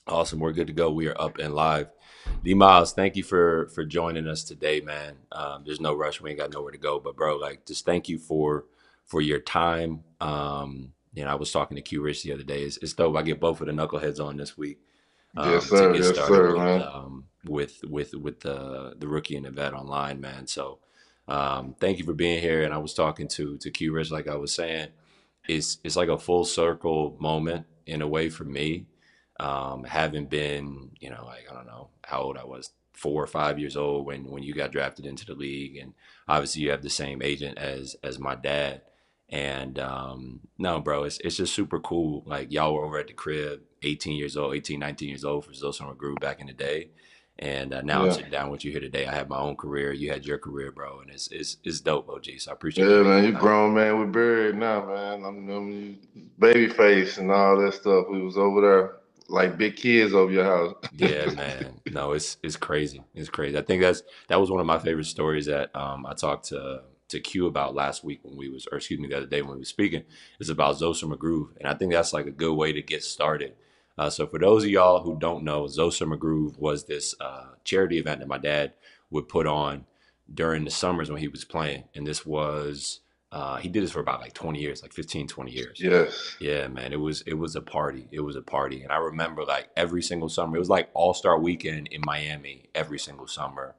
Awesome. We're good to go. We are up and live. D Miles, thank you for joining us today, man. There's no rush. We ain't got nowhere to go, but bro, like, just thank you for your time. I was talking to Q Rich the other day. It's dope. I get both of the knuckleheads on this week to get Yes, started sir, man. with the rookie and the vet online, man. So thank you for being here. And I was talking to Q Rich, like I was saying, it's like a full circle moment in a way for me. Having been, like, I don't know how old I was, 4 or 5 years old when you got drafted into the league, and obviously you have the same agent as my dad. And no, bro, it's just super cool. Like, y'all were over at the crib, 18 years old, 18, 19 years old for Zoe Grew back in the day. And now I'm Yeah, sitting down with you here today. I have my own career. You had your career, bro, and it's dope, OG. So I appreciate you yeah, making man. the You time. grown man. We buried now, man. Baby face and all that stuff. We was over there like big kids over your house. Yeah, man. No, it's crazy. It's crazy. I think that was one of my favorite stories that I talked to Q about last week when we was, or excuse me, the other day when we was speaking. Is about Zosa McGroove, and I think that's like a good way to get started. So for those of y'all who don't know, Zosa McGroove was this charity event that my dad would put on during the summers when he was playing, and this was he did this for about like 20 years, like 15, 20 years. Yes. Yeah, man, it was a party. It was a party, and I remember like every single summer. It was like All Star Weekend in Miami every single summer.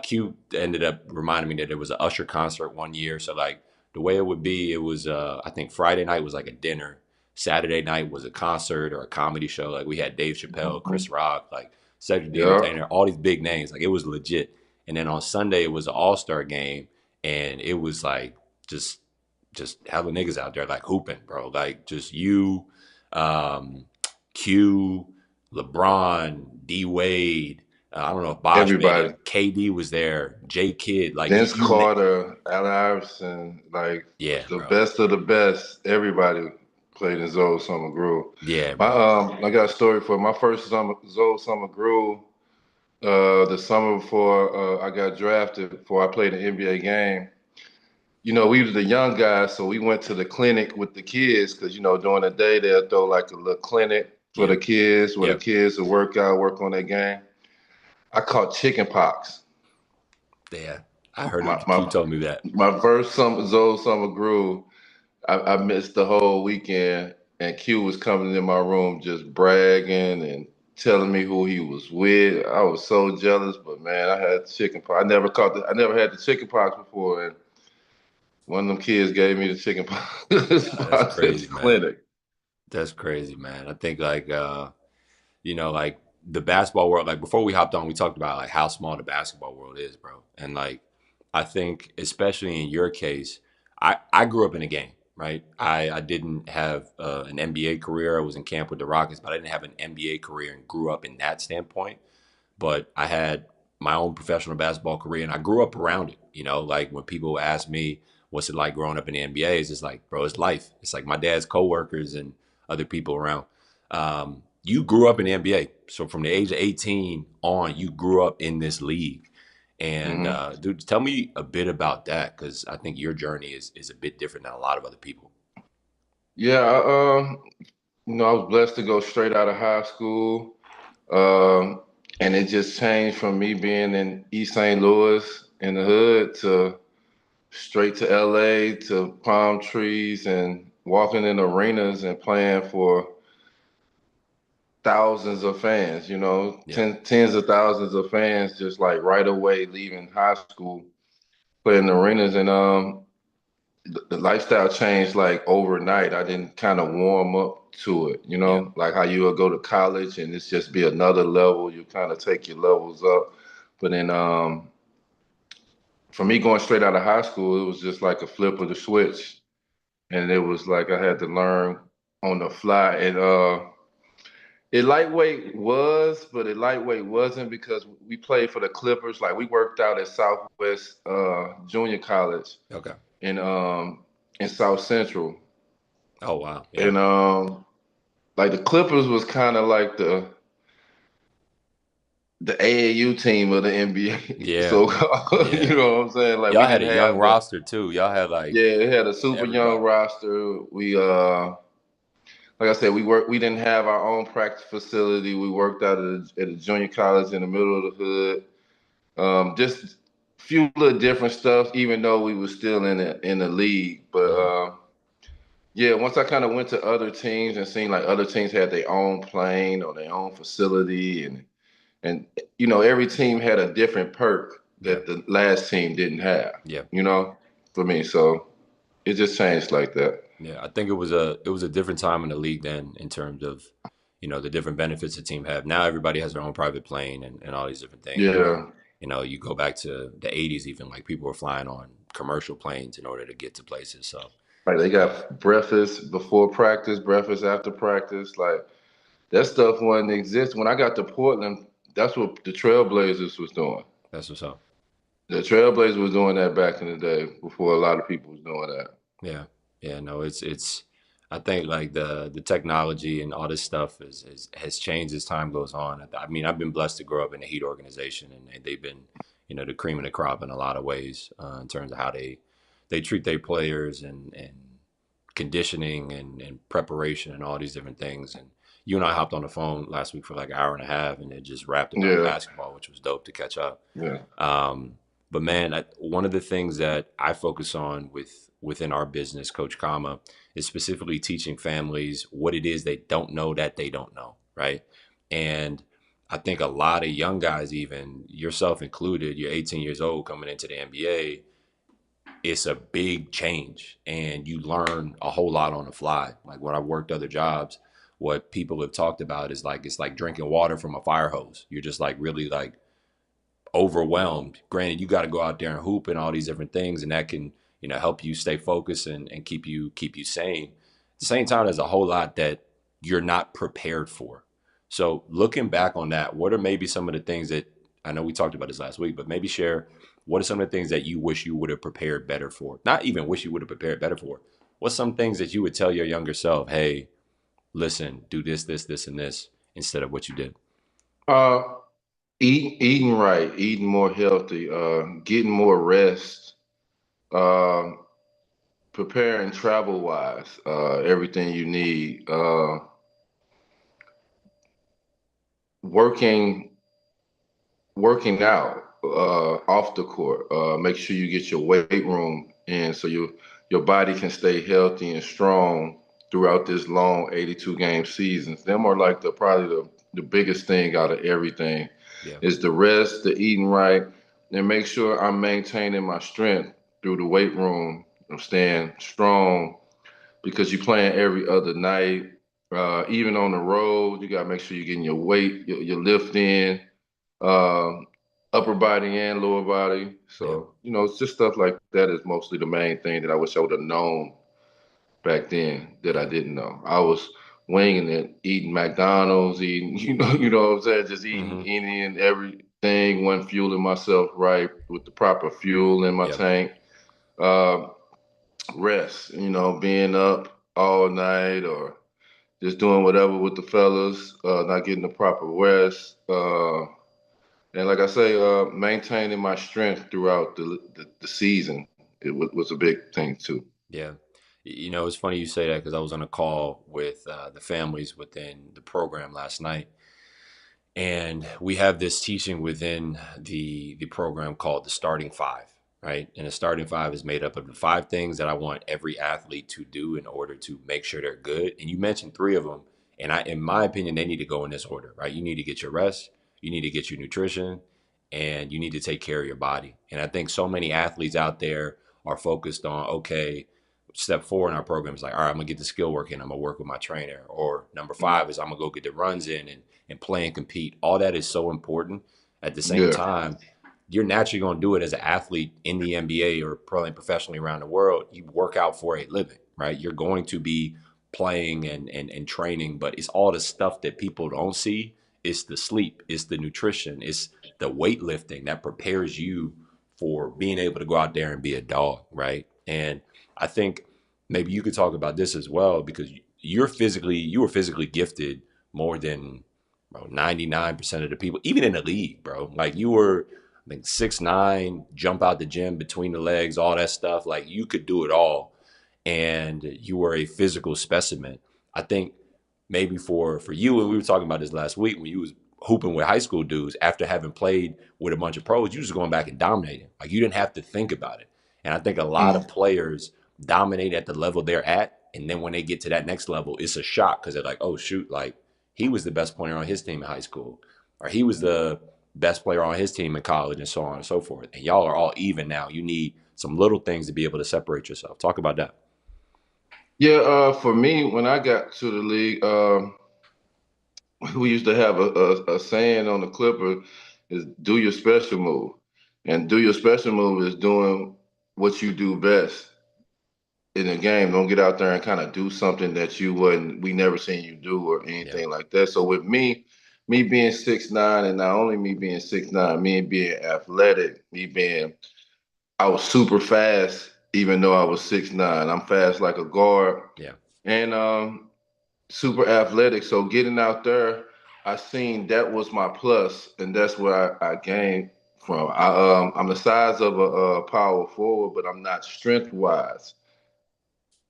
Q ended up reminding me that there was an Usher concert one year. So like the way it would be, it was I think Friday night was like a dinner, Saturday night was a concert or a comedy show. Like we had Dave Chappelle, Hmm. Chris Rock, like Cedric the Yeah. Entertainer, all these big names. Like it was legit. And then on Sunday it was an All Star game, and it was like just just hella niggas out there like hooping, bro. Like just you, um, Q, LeBron, D Wade. I don't know if Bosh made Everybody. it. KD was there. J Kidd. Like Vince you. Carter, Allen Iverson, like Yeah, the bro. best of the best. Everybody played in Zoe Summer Groove. Yeah, My bro. I got a story for my first summer Zoe Summer Groove. The summer before I got drafted, before I played an NBA game. We was the young guys, so we went to the clinic with the kids because during the day they'll throw like a little clinic for the Yep. kids, where the Yep. kids will work out, work on their game. I caught chicken pox. Yeah. I heard My it. Q my told me that. my first summer groove. I missed the whole weekend, and Q was coming in my room just bragging and telling me who he was with. I was so jealous, but man, I had chicken pox. I never had the chicken pox before, and one of them kids gave me the chicken pox Nah, that's spots at the crazy, man. clinic. That's crazy, man. I think like like the basketball world, like before we hopped on, we talked about like how small the basketball world is, bro. And like I think especially in your case, I grew up in a game, right? I didn't have an NBA career. I was in camp with the Rockets, but I didn't have an NBA career and grew up in that standpoint. But I had my own professional basketball career, and I grew up around it. Like when people ask me what's it like growing up in the NBA, it's just like, bro, it's life. It's like my dad's coworkers and other people around. You grew up in the NBA, so from the age of 18 on, you grew up in this league. And Hmm. dude, tell me a bit about that because I think your journey is a bit different than a lot of other people. Yeah, I was blessed to go straight out of high school, um, and it just changed from me being in East St. Louis in the hood to straight to LA to palm trees and walking in arenas and playing for thousands of fans, Yep. tens of thousands of fans just like right away leaving high school, playing in arenas. And the lifestyle changed like overnight. I didn't kind of warm up to it, Yep. like how you would go to college and it's just be another level. You kind of take your levels up. But then for me going straight out of high school, it was just like a flip of the switch. And it was like I had to learn on the fly. And it lightweight was, but it lightweight wasn't because we played for the Clippers. Like we worked out at Southwest Junior College Okay. in um in South Central. Oh wow. Yeah. And like the Clippers was kind of like the AAU team of the NBA. Yeah. So Yeah. you know what I'm saying? Like we Y'all had a didn't young have the roster too. Y'all had like yeah, it had a super young everybody. roster. We like I said, we didn't have our own practice facility. We worked out at a junior college in the middle of the hood. Just a few little different stuff, even though we were still in the league. But Hmm. yeah, once I kind of went to other teams and seen like other teams had their own plane or their own facility, and every team had a different perk Yeah. that the last team didn't have. Yeah. You know, for me, so it just changed like that. Yeah, I think it was a different time in the league then in terms of, the different benefits the team have. Now everybody has their own private plane and all these different things. Where, Yeah, you go back to the '80s, even like people were flying on commercial planes in order to get to places. So, like they uh, got breakfast before practice, breakfast after practice, like. That stuff wouldn't exist. When I got to Portland, that's what the Trailblazers was doing. that's what's up. The Trailblazers was doing that back in the day before a lot of people was doing that. Yeah, yeah. No, it's. I think like the technology and all this stuff has changed as time goes on. I mean, I've been blessed to grow up in a Heat organization, and they've been, the cream of the crop in a lot of ways in terms of how they treat their players and conditioning and preparation and all these different things. And you and I hopped on the phone last week for like an hour and a half, and it just wrapped about Yeah, basketball, which was dope to catch up. yeah. Um, but man, one of the things that I focus on within our business, Coach Kama, is specifically teaching families what it is they don't know that they don't know, right? And I think a lot of young guys, even yourself included, you're 18 years old coming into the NBA, it's a big change and you learn a whole lot on the fly. Like when I worked other jobs, what people have talked about is like it's like drinking water from a fire hose. You're just like really like overwhelmed. Granted, you got to go out there and hoop and all these different things, and that can help you stay focused and keep you sane. At the same time, there's a whole lot that you're not prepared for. So looking back on that, what are maybe some of the things that I know we talked about this last week, but maybe share what are some of the things that you wish you would have prepared better for? Not even wish you would have prepared better for. What's some things that you would tell your younger self, hey, listen, do this, this, this, and this instead of what you did? Uh, eating right, eating more healthy, getting more rest, uh, preparing travel wise, everything you need, working working out off the court. Make sure you get your weight room in so your body can stay healthy and strong throughout this long 82 game seasons. Them are like probably the biggest thing out of everything Yeah. is the rest, the eating right, and make sure I'm maintaining my strength through the weight room. I'm staying strong because you're playing every other night. Even on the road, you gotta make sure you're getting your weight, your lift in, um, upper body and lower body. Yeah. So, it's just stuff like that is mostly the main thing that I wish I would have known back then that I Yeah. didn't know. I was winging it, eating McDonald's, eating, what I'm saying, just eating Hmm. any and everything, wasn't fueling myself right with the proper fuel in my Yeah. tank. Uh, Rest, being up all night or just doing whatever with the fellas, not getting the proper rest. And like I say, maintaining my strength throughout the season was a big thing too. Yeah. It's funny you say that because I was on a call with the families within the program last night. And we have this teaching within the program called the starting five, right? And the starting five is made up of the five things that I want every athlete to do in order to make sure they're good. And you mentioned three of them. And in my opinion, they need to go in this order, right? You need to get your rest, you need to get your nutrition, and you need to take care of your body. And I think so many athletes out there are focused on, okay, step four in our program is like, all right, I'm gonna get the skill work in. I'm gonna work with my trainer. Or number five is I'm gonna go get the runs in and play and compete. All that is so important. At the same Yeah, time, you're naturally going to do it as an athlete in the NBA or playing professionally around the world. You work out for a living, right? You're going to be playing and training, but it's all the stuff that people don't see. It's the sleep, it's the nutrition, it's the weightlifting that prepares you for being able to go out there and be a dog, right? And I think maybe you could talk about this as well because you were physically gifted more than bro, 99% of the people, even in the league, bro. Like you were, I think 6'9", jump out the gym between the legs, all that stuff. Like you could do it all, and you were a physical specimen. I think maybe for you, and we were talking about this last week when you was hooping with high school dudes after having played with a bunch of pros, you just going back and dominating. Like you didn't have to think about it. And I think a lot of Mm. players dominate at the level they're at, and then when they get to that next level, it's a shock because they're like, oh shoot, like he was the best player on his team in high school, or he was the best player on his team in college, and so on and so forth. And y'all are all even now. You need some little things to be able to separate yourself. Talk about that. Yeah, for me, when I got to the league, we used to have a saying on the Clipper is do your special move. And do your special move is doing what you do best in the game. Don't get out there and kind of do something that we never seen you do or Yeah, anything like that. So with me being 6'9", and not only me being 6'9", me being athletic, I was super fast, even though I was 6'9". I'm fast like a guard. yeah, And super athletic. So getting out there, I seen that was my plus, and that's where I gained from. I'm the size of a power forward, but I'm not strength wise.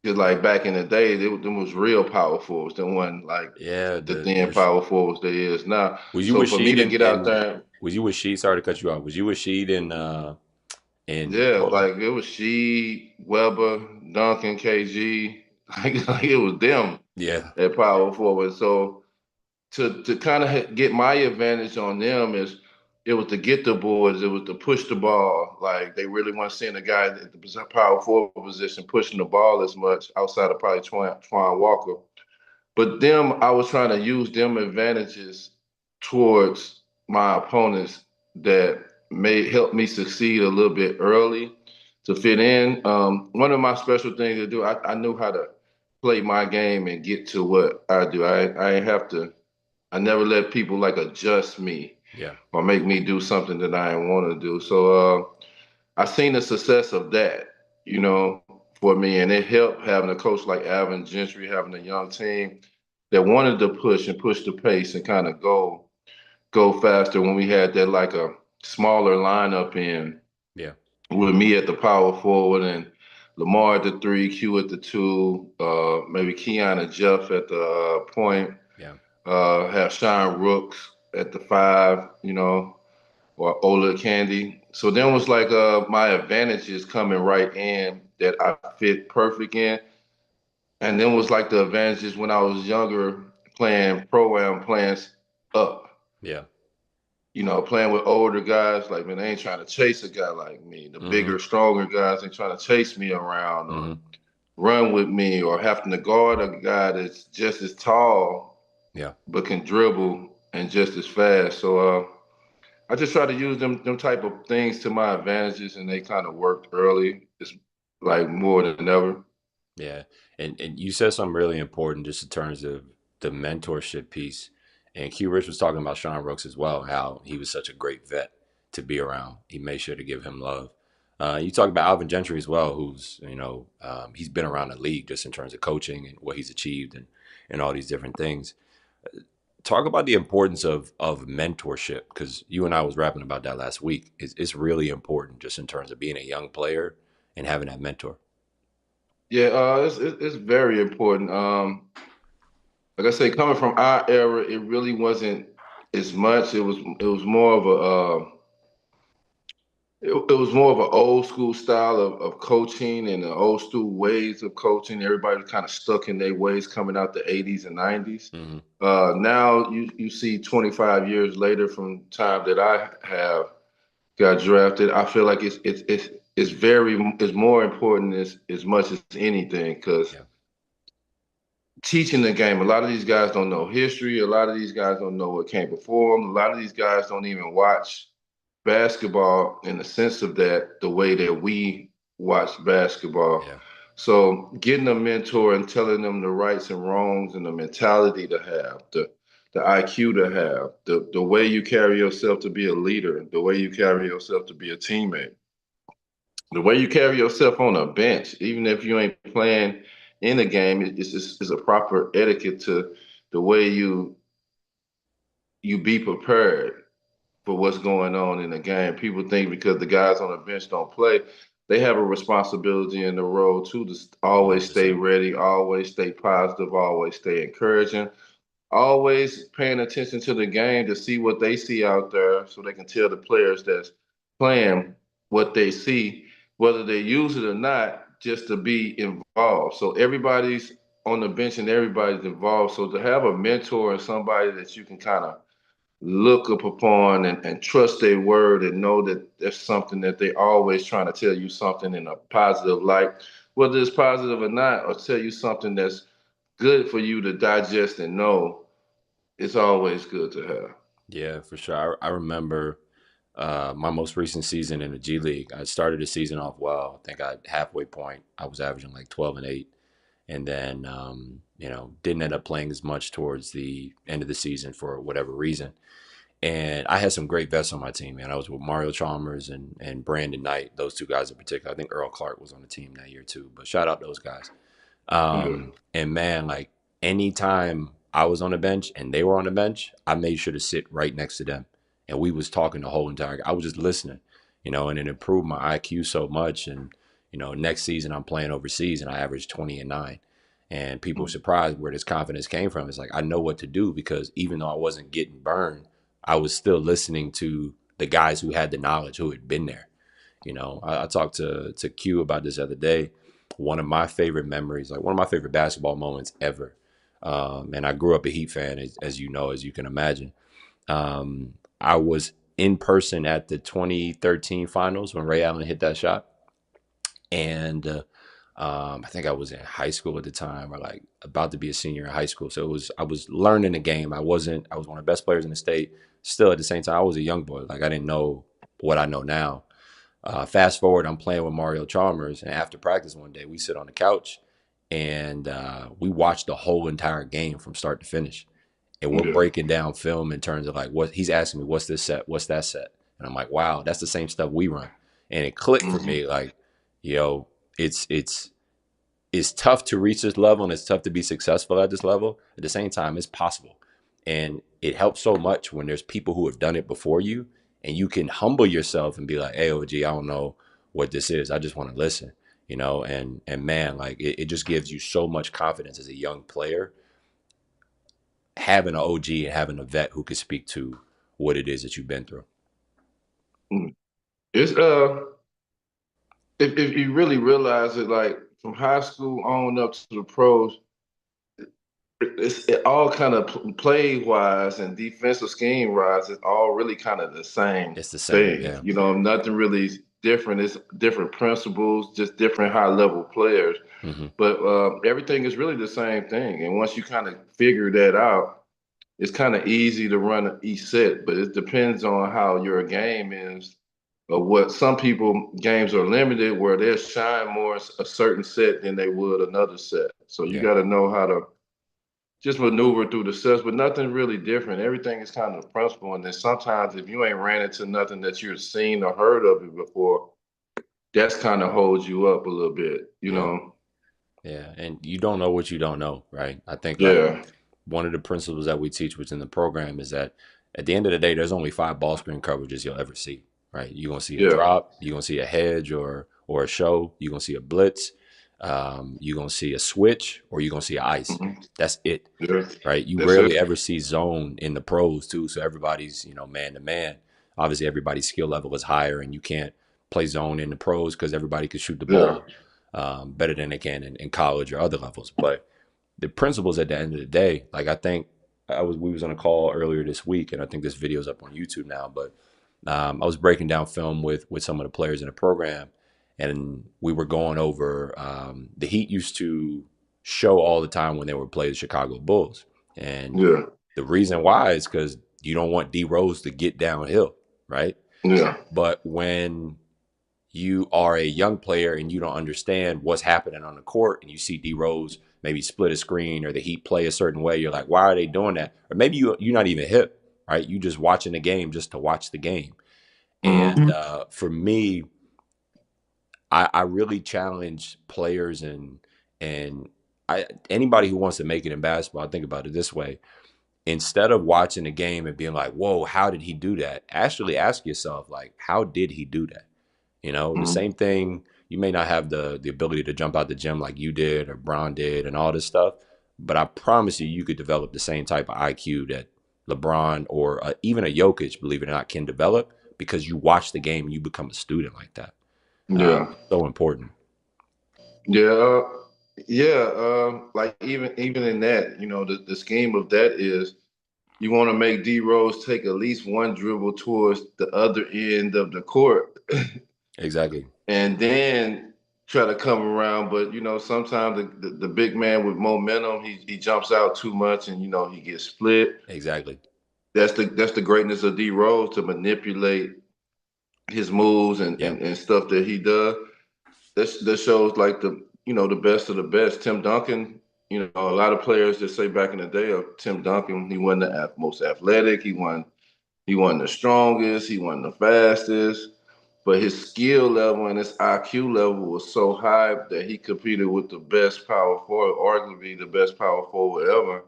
Just like back in the day, them was real power forwards. Them wasn't like yeah. the thin power forwards there is now. Was you So with for me Sheed to get out and there, was you with Sheed? Sorry to cut you off. Was you with Sheed in yeah, Portland? like it was Sheed, Weber, Duncan, KG, like it was them Yeah, at power forward. So to kind of get my advantage on them is it was to get the boards, it was to push the ball. Like they really weren't seeing a guy at the power forward position pushing the ball as much outside of probably Twan Walker. But them, I was trying to use them advantages towards my opponents that may help me succeed a little bit early to fit in. One of my special things to do, I knew how to play my game and get to what I do. I have to I never let people like adjust me yeah, or make me do something that I didn't want to do. So I seen the success of that, for me, and it helped having a coach like Alvin Gentry, having a young team that wanted to push and push the pace and kind of go faster when we had that like a smaller lineup in yeah, with me at the power forward and Lamar at the three, Q at the two, maybe Keon and Jeff at the point, yeah, have Sean Rooks at the five, or Ola Candy. So then was like my advantages coming right in that I fit perfect in. And then was like the advantages when I was younger playing pro-am plans up. yeah. Playing with older guys, like man, they ain't trying to chase a guy like me. The Mm-hmm. bigger, stronger guys ain't trying to chase me around or Mm-hmm. run with me or having to guard a guy that's just as tall Yeah. but can dribble and just as fast. So I just try to use them type of things to my advantages, and they kind of worked early. It's like more than ever. Yeah. And you said something really important just in terms of the mentorship piece. And Q Rich was talking about Sean Rooks as well, how he was such a great vet to be around. He made sure to give him love. You talk about Alvin Gentry as well, who's, he's been around the league just in terms of coaching and what he's achieved and all these different things. Talk about the importance of mentorship, because you and I was rapping about that last week. It's really important just in terms of being a young player and having that mentor. Yeah, it's very important. Like I say, coming from our era, it really wasn't as much. It was more of it was more of an old school style of coaching and the old school ways of coaching. Everybody was kind of stuck in their ways coming out the 80s and 90s. Hmm. Now you see 25 years later from time that I have got drafted, I feel like it's more important as much as anything because Yeah. teaching the game. A lot of these guys don't know history. A lot of these guys don't know what came before them. A lot of these guys don't even watch basketball in the sense of that the way that we watch basketball. Yeah. So getting a mentor and telling them the rights and wrongs and the mentality to have, the IQ to have, the way you carry yourself to be a leader, the way you carry yourself to be a teammate, the way you carry yourself on a bench, even if you ain't playing in the game, it's a proper etiquette to the way you be prepared for what's going on in the game. People think because the guys on the bench don't play, they have a responsibility in the role too to always stay 100%. ready, always stay positive, always stay encouraging, always paying attention to the game to see what they see out there so they can tell the players that's playing what they see, whether they use it or not, just to be involved. So everybody's on the bench and everybody's involved. So to have a mentor and somebody that you can kind of look up upon and trust their word and know that there's something that they always trying to tell you something in a positive light, whether it's positive or not, or tell you something that's good for you to digest and know, it's always good to have. Yeah, for sure. I remember my most recent season in the G League. I started the season off well. I think at halfway point, I was averaging like 12 and 8. And then, didn't end up playing as much towards the end of the season for whatever reason. And I had some great vets on my team, man. I was with Mario Chalmers and Brandon Knight, those two guys in particular. I think Earl Clark was on the team that year too. But shout out those guys. Yeah. And man, like anytime I was on the bench and they were on the bench, I made sure to sit right next to them. And we was talking the whole entire. I was just listening, and it improved my IQ so much. And next season I'm playing overseas and I averaged 20 and 9. And people were surprised where this confidence came from. It's like I know what to do because even though I wasn't getting burned, I was still listening to the guys who had the knowledge, who had been there. I talked to Q about this the other day. One of my favorite memories, like one of my favorite basketball moments ever. And I grew up a Heat fan, as you know, as you can imagine. I was in person at the 2013 finals when Ray Allen hit that shot. And I think I was in high school at the time, or like about to be a senior in high school. So I was learning the game. I was one of the best players in the state. Still at the same time, I was a young boy. Like I didn't know what I know now. Fast forward, I'm playing with Mario Chalmers, and after practice one day, we sit on the couch and we watch the whole entire game from start to finish. And we're Yeah. breaking down film in terms of like what he's asking me, what's this set, what's that set, and I'm like, wow, that's the same stuff we run. And it clicked for Mm-hmm. me, like, yo, it's tough to reach this level and it's tough to be successful at this level. At the same time, it's possible. And it helps so much when there's people who have done it before you and you can humble yourself and be like, hey, OG, I don't know what this is. I just want to listen, and man, like it just gives you so much confidence as a young player, having an OG and having a vet who could speak to what it is that you've been through. It's if you really realize it, like from high school on up to the pros, it all kind of play wise and defensive scheme wise, it's all really kind of the same It's the same, thing. yeah. Nothing really different. It's different principles, just different high level players. Hmm. But everything is really the same thing. And once you kind of figure that out, it's kind of easy to run each set. But it depends on how your game is. Or what some people games are limited where they'll shine more a certain set than they would another set. So you Yeah. got to know how to just maneuver through the sets, but nothing really different. Everything is kind of principle. And then sometimes if you ain't ran into nothing that you've seen or heard of it before, that's kind of holds you up a little bit, you Yeah. know? Yeah. And you don't know what you don't know, right? I think like Yeah, one of the principles that we teach within the program is that at the end of the day, there's only 5 ball screen coverages you'll ever see, right? You're gonna see a yeah, drop, you're gonna see a hedge or a show, you're gonna see a blitz, you're gonna see a switch, or you're gonna see an ice. mhm, That's it, yeah, right? You that's it. rarely ever see zone in the pros too. So everybody's, man to man. Obviously, everybody's skill level is higher, and you can't play zone in the pros because everybody can shoot the Yeah, ball better than they can in college or other levels. But the principles at the end of the day, like I think we was on a call earlier this week, and I think this video's up on YouTube now. But I was breaking down film with some of the players in the program, and we were going over the Heat used to show all the time when they would play the Chicago Bulls, and yeah, the reason why is because you don't want D Rose to get downhill, right? yeah, But when you are a young player and you don't understand what's happening on the court and you see D Rose maybe split a screen or the Heat play a certain way, you're like, why are they doing that? Or maybe you're not even hip, right? You just watching the game just to watch the game. And hmm, for me, I really challenge players and anybody who wants to make it in basketball. I think about it this way: instead of watching the game and being like, "Whoa, how did he do that?" Actually, ask yourself, like, "How did he do that?" The hmm, same thing. You may not have the ability to jump out the gym like you did or Bron did and all this stuff, but I promise you, you could develop the same type of IQ that LeBron or even a Jokic, believe it or not, can develop because you watch the game and you become a student like that. Yeah. It's so important. Yeah. Yeah. Like even in that, the scheme of that is you want to make D Rose take at least one dribble towards the other end of the court Exactly. and then try to come around. But sometimes the big man with momentum, he jumps out too much and he gets split. Exactly. That's the greatness of D Rose to manipulate his moves and, Yeah. and, and stuff that he does. That shows like the best of the best. Tim Duncan, a lot of players that say back in the day of Tim Duncan, he wasn't the most athletic, he wasn't the strongest, he wasn't the fastest, but his skill level and his IQ level was so high that he competed with the best power forward, arguably the best power forward ever.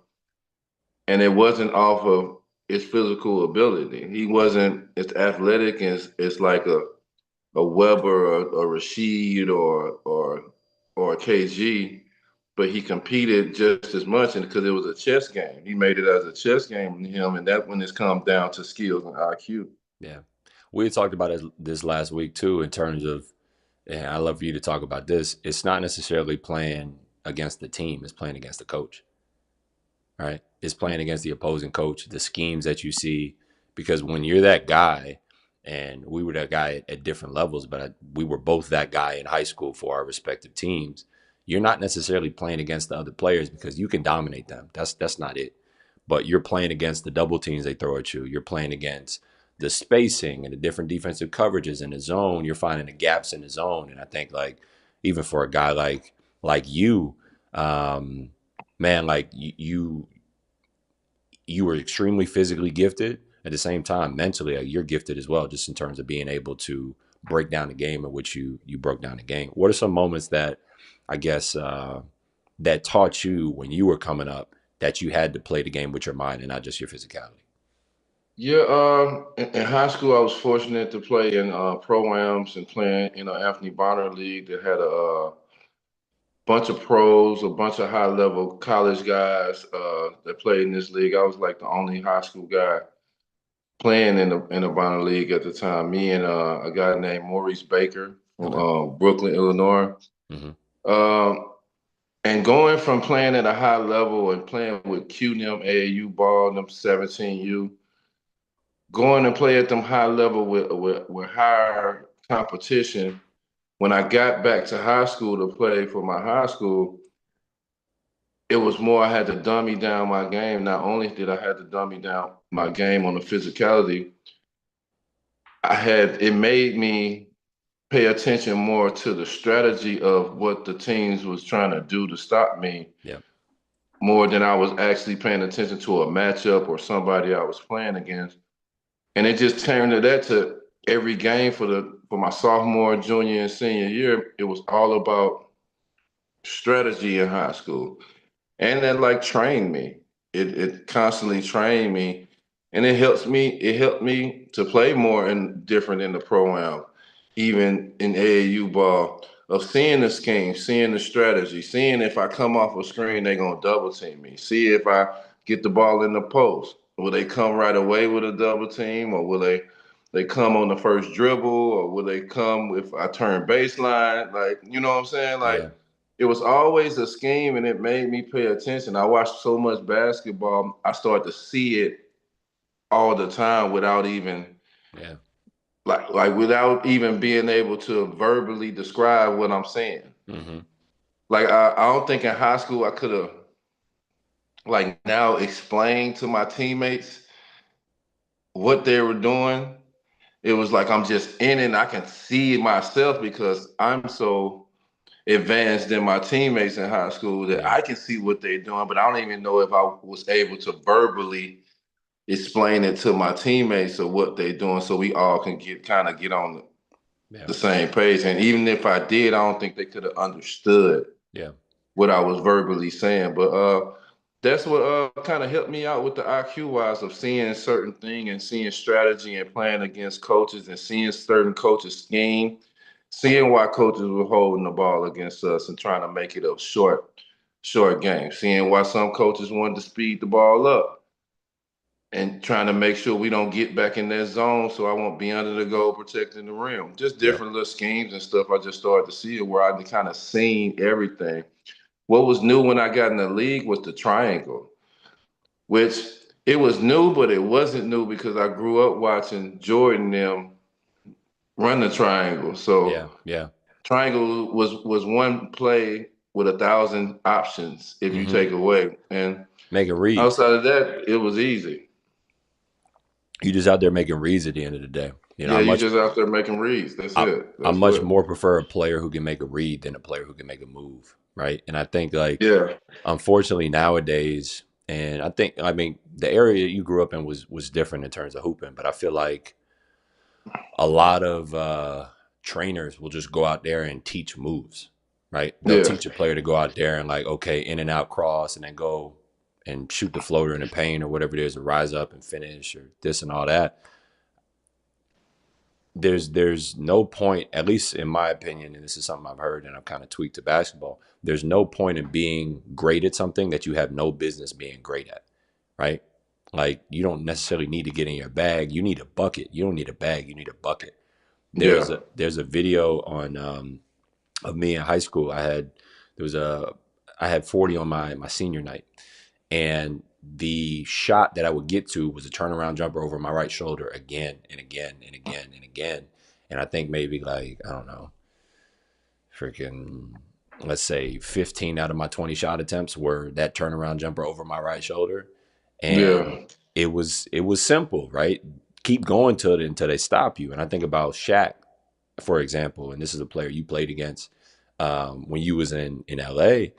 And it wasn't off of his physical ability. He wasn't as athletic as like a Weber or a Rashid or a KG, but he competed just as much, and because it was a chess game, he made it as a chess game with him, and that when it's come down to skills and IQ. Yeah. We had talked about it this last week too, in terms of, and I love for you to talk about this. It's not necessarily playing against the team; it's playing against the coach, right? It's playing against the opposing coach, the schemes that you see, because when you're that guy, and we were that guy at different levels, but we were both that guy in high school for our respective teams. You're not necessarily playing against the other players because you can dominate them. That's not it. But you're playing against the double teams they throw at you. You're playing against the spacing and the different defensive coverages in the zone. You're finding the gaps in the zone, and I think like even for a guy like you, um, man, like you were extremely physically gifted. At the same time, mentally, you're gifted as well, just in terms of being able to break down the game in which you broke down the game. What are some moments that I guess that taught you when you were coming up that you had to play the game with your mind and not just your physicality? Yeah, in high school, I was fortunate to play in pro-ams and playing in an Anthony Bonner League that had a bunch of pros, a bunch of high-level college guys that played in this league. I was like the only high school guy playing in the Bonner League at the time. Me and a guy named Maurice Baker from Okay. Brooklyn, Illinois. Hmm. Um, and going from playing at a high level and playing with QNM AAU ball, them 17U, going and play at them high level with higher competition. When I got back to high school to play for my high school, it was more I had to dummy down my game. Not only did I have to dummy down my game on the physicality, it made me pay attention more to the strategy of what the teams was trying to do to stop me Yeah. more than I was actually paying attention to a matchup or somebody I was playing against. And it just turned to that to every game for my sophomore, junior, and senior year. It was all about strategy in high school. And that like trained me. It constantly trained me. And it helped me to play more and different in the program, even in AAU ball, of seeing the scheme, seeing the strategy, seeing if I come off a screen, they're gonna double team me. See if I get the ball in the post. Will they come right away with a double team, or will they come on the first dribble, or will they come if I turn baseline? Like, you know what I'm saying? Like, Yeah. it was always a scheme, and it made me pay attention. I watched so much basketball, I started to see it all the time without even Yeah. like without even being able to verbally describe what I'm saying. Hmm. Like I don't think in high school I could have like now explained to my teammates what they were doing. It was like I'm just in it and I can see it myself because I'm so advanced than my teammates in high school that Yeah. I can see what they're doing, but I don't even know if I was able to verbally explain it to my teammates of what they're doing so we all can get on Yeah. the same page. And even if I did, I don't think they could have understood Yeah. what I was verbally saying. But that's what kind of helped me out with the IQ wise of seeing certain thing and seeing strategy and playing against coaches and seeing certain coaches scheme seeing why coaches were holding the ball against us and trying to make it a short game. Seeing why some coaches wanted to speed the ball up and trying to make sure we don't get back in that zone so I won't be under the goal protecting the rim. Just Yep. different little schemes and stuff I just started to see where I kind of seen everything. What was new when I got in the league was the triangle, which it was new, but it wasn't new because I grew up watching Jordan them run the triangle. Yeah. So Yeah. triangle was one play with 1,000 options if you Mm-hmm. take away. And Making reads. outside of that, it was easy. You just out there making reads at the end of the day. You know, Yeah, you just out there making reads. That's I, it. I That's much it. more prefer a player who can make a read than a player who can make a move, right? And I think like Yeah. unfortunately nowadays, and I mean the area you grew up in was different in terms of hooping, but I feel like a lot of trainers will just go out there and teach moves, right? They'll Yeah. teach a player to go out there and like, okay, in and out cross, and then go and shoot the floater in the paint or whatever it is, or rise up and finish or this and all that. There's no point, at least in my opinion, and this is something I've heard and I've kind of tweaked to basketball. There's no point in being great at something that you have no business being great at, right? Like you don't necessarily need to get in your bag. You need a bucket. You don't need a bag. You need a bucket. Yeah. There's a video on of me in high school. There was a I had 40 on my senior night, and the shot that I would get to was a turnaround jumper over my right shoulder again and again and again and again. And I think maybe like I don't know, freaking let's say 15 out of my 20 shot attempts were that turnaround jumper over my right shoulder, and Yeah. it was simple, right? Keep going to it until they stop you. And I think about Shaq, for example, and this is a player you played against when you was in LA.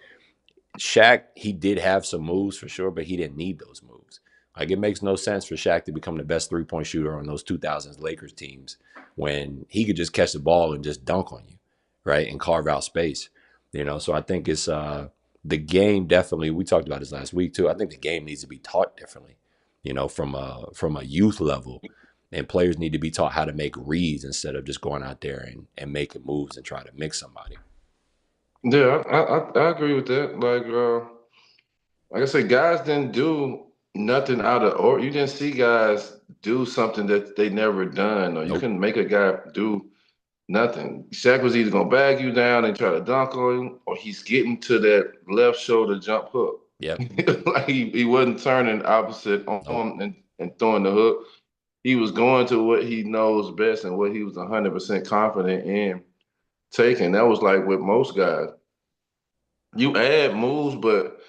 Shaq, he did have some moves for sure, but he didn't need those moves. Like it makes no sense for Shaq to become the best 3-point shooter on those 2000s Lakers teams when he could just catch the ball and just dunk on you, right, and carve out space. You know, so I think it's the game definitely. We talked about this last week too. I think the game needs to be taught differently. You know, from a youth level, and players need to be taught how to make reads instead of just going out there and making moves and try to mix somebody. Yeah. I agree with that. Like I said, guys didn't do nothing out of or you didn't see guys do something that they never done, or you Nope. couldn't make a guy do nothing. Shaq was either gonna bag you down and try to dunk on you, or he's getting to that left shoulder jump hook. Yep. Like he wasn't turning opposite Nope. on and throwing the hook. He was going to what he knows best and what he was 100% confident in taking. That was like with most guys. You add moves, but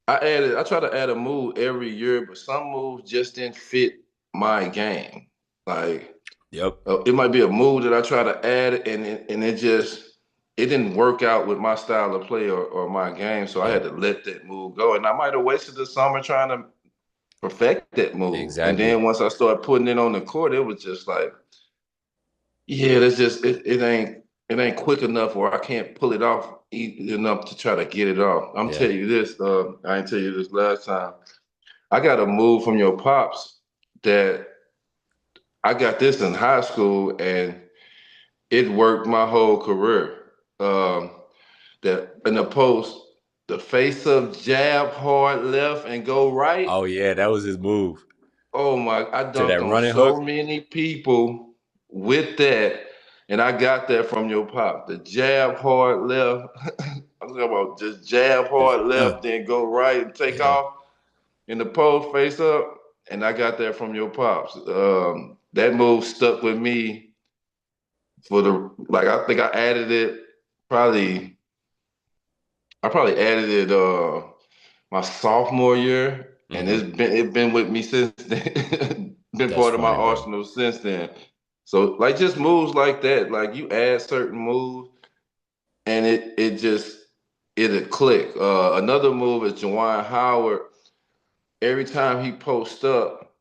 I try to add a move every year, but some moves just didn't fit my game. Like Yep. it might be a move that I try to add, and it didn't work out with my style of play or my game, so I had Yep. to let that move go. And I might have wasted the summer trying to perfect that move. And Exactly. then once I started putting it on the court, it was just like, yeah, that's just it ain't quick enough, or I can't pull it off enough to try to get it off. I'm Yeah. telling you this, I didn't tell you this last time. I got a move from your pops that I got this in high school, and it worked my whole career. Um, that in the post, the face up jab hard left and go right. Oh yeah, that was his move Oh my! I to dunked that on running so hook. many people with that, and I got that from your pop. The jab hard left. I'm talking about just jab Just hard left, then go right and take yeah. off in the post face up, and I got that from your pops. That move stuck with me for the like. I think I added it probably. I probably added it my sophomore year, and Hmm. it been with me since then. Been That's part of my funny, bro. arsenal since then. So like just moves like that, like you add certain moves, and it'll click. Another move is Juwan Howard. Every time he posts up,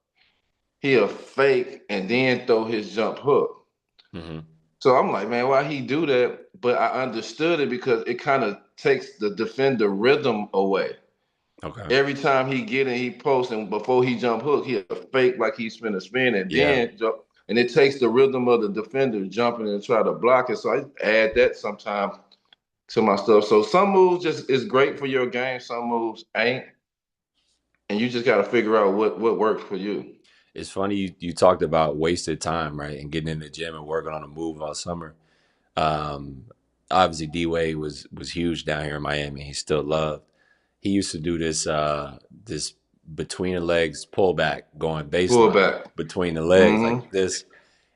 he'll fake and then throw his jump hook. Hmm. So I'm like, man, why he do that? But I understood it because it kind of takes the defender rhythm away. Okay. Every time he get in, he posts, and before he jump hook, he'll fake like he's finna spin, and Yeah. then jump. and it takes the rhythm of the defender jumping and try to block it. So I add that sometimes to my stuff. So some moves just is great for your game, some moves ain't, and you just got to figure out what works for you. It's funny you talked about wasted time, right? And getting in the gym and working on a move all summer. Um, Obviously D Wade was huge down here in Miami. He's still loved. He used to do this between the legs pullback, going Pull baseline back. between the legs like Mm-hmm. this.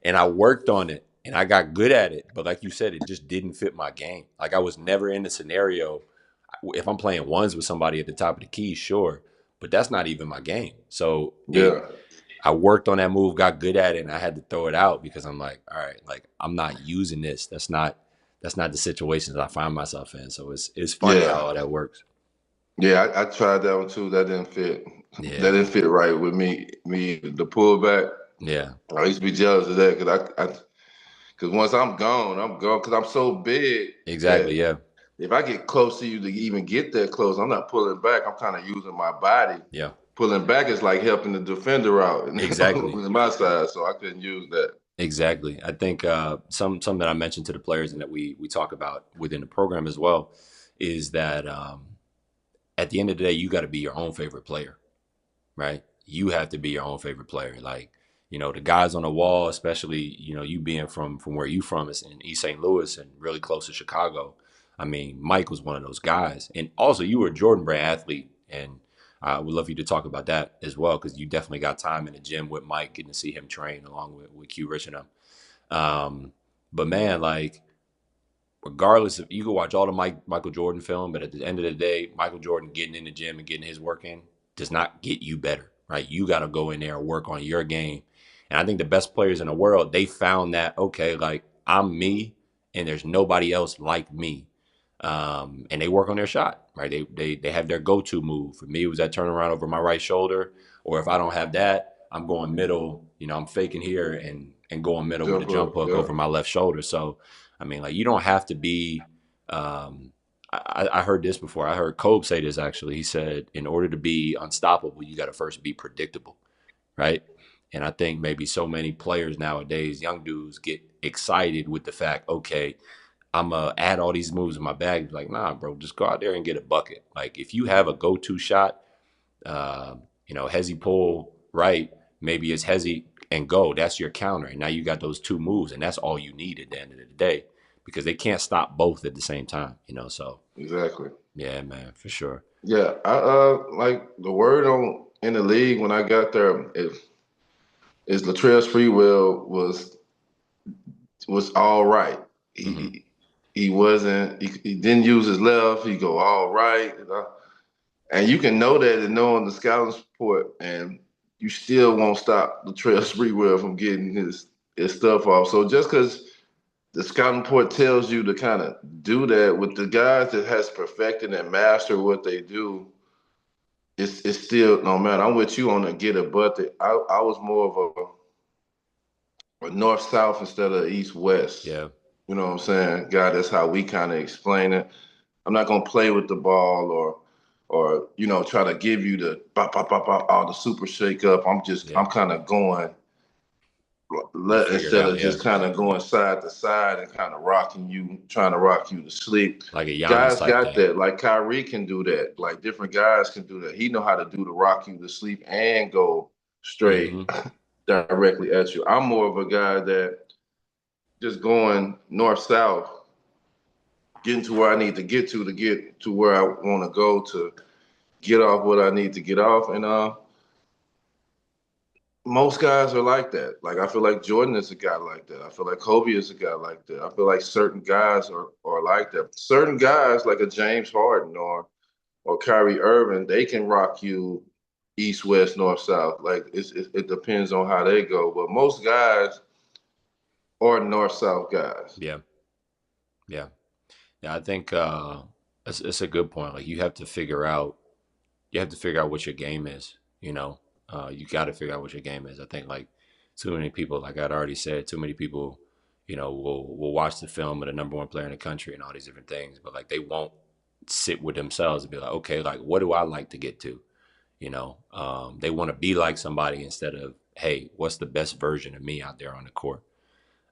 And I worked on it and I got good at it. But like you said, it just didn't fit my game. Like I was never in the scenario. If I'm playing ones with somebody at the top of the key, sure. But that's not even my game. So Yeah. I worked on that move, got good at it, and I had to throw it out because I'm like, all right, like I'm not using this. That's not the situations I find myself in. So it's funny how Yeah. all that works. Yeah, I tried that one too. That didn't fit. That Yeah, didn't fit right with me. The pullback. yeah, I used to be jealous of that because once I'm gone, I'm gone. Because I'm so big exactly. that Yeah, if I get close to you to even get that close, I'm not pulling back. I'm kind of using my body. yeah, Pulling back is like helping the defender out exactly, on my side, so I couldn't use that. exactly. I think some that I mentioned to the players and that we talk about within the program as well is that at the end of the day, you got to be your own favorite player, right? You have to be your own favorite player. Like, the guys on the wall, especially, you being from where you from is in East St. Louis and really close to Chicago. I mean, Mike was one of those guys. And also you were a Jordan Brand athlete. And I would love for you to talk about that as well, because you definitely got time in the gym with Mike, getting to see him train along with Q Rich and them. But man, like regardless of you can watch all the Michael Jordan film, but at the end of the day, Michael Jordan getting in the gym and getting his work in does not get you better, right? You got to go in there and work on your game. And I think the best players in the world, they found that okay, like I'm me, and there's nobody else like me. And they work on their shot, right? They have their go-to move. For me, it was that turnaround over my right shoulder, or if I don't have that, I'm going middle. I'm faking here and going middle with a Jump jump up, hook yeah. over my left shoulder. So I mean, like you don't have to be. I heard this before. I heard Kobe say this actually. He said, in order to be unstoppable, you got to first be predictable, right? And I think maybe so many players nowadays, young dudes, get excited with the fact, okay, I'm gonna add all these moves in my bag. Like, nah, bro, just go out there and get a bucket. Like, if you have a go-to shot, Hezzy pull right, maybe it's Hezzy and go. That's your counter. And now you got those two moves, and that's all you need at the end of the day because they can't stop both at the same time. So, Exactly. yeah, man, for sure. Yeah, I like the word on in the league when I got there is Latrell Sprewell was all right. Hmm. He wasn't he didn't use his left. He go all right. And you can know that and know on the scouting report, and you still won't stop Latrell Sprewell from getting his stuff off. So just because the scouting report tells you to kind of do that with the guys that has perfected and mastered what they do, it's still no matter. I'm with you on the get it, but I was more of a north south instead of east west. Yeah, You know what I'm saying? God, that's how we kind of explain it. I'm not gonna play with the ball or try to give you the bop, bop, bop, bop, all the super shake up. yeah. I'm kind of going You figured instead out, of yeah, just kind of going side to side and kind of rocking you, trying to rock you to sleep. like a Giannis Guys type got thing. that. Like Kyrie can do that. Like different guys can do that. He know how to do the rock you to sleep and go straight Hmm. directly at you. I'm more of a guy that just going north south, getting to where I need to get to where I want to go to get off what I need to get off. And most guys are like that. Like I feel like Jordan is a guy like that. I feel like Kobe is a guy like that. I feel like certain guys are like that. Certain guys like a James Harden or Kyrie Irving, they can rock you east, west, north, south. Like it depends on how they go. But most guys are north south guys. Yeah, yeah, yeah. I think it's a good point. Like you have to figure out what your game is. You got to figure out what your game is. I think like too many people, like I'd already said, too many people, will watch the film of the number one player in the country and all these different things, but like they won't sit with themselves and be like, okay, like what do I like to get to? They want to be like somebody instead of hey, what's the best version of me out there on the court?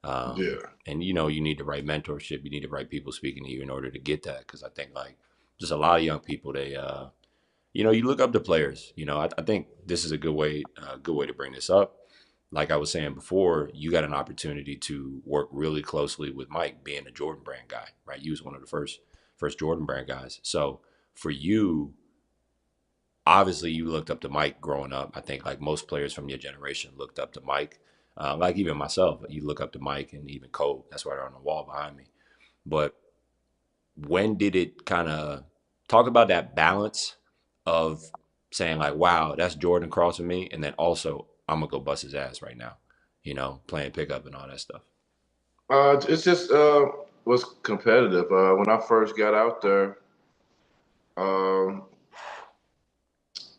Yeah. And you need the right mentorship. You need the right people speaking to you in order to get that. Because I think like just a lot of young people, they you look up to players. I think this is a good way to bring this up. Like I was saying before, you got an opportunity to work really closely with Mike, being a Jordan Brand guy, right? You was one of the first Jordan Brand guys. So for you, obviously you looked up to Mike growing up. I think like most players from your generation looked up to Mike. Like even myself, you look up to Mike and even Kobe. That's right on the wall behind me. But when did it kind of talk about that balance of saying like, wow, that's Jordan crossing me, and then also I'm gonna go bust his ass right now, playing pickup and all that stuff. It's just was competitive. When I first got out there, um,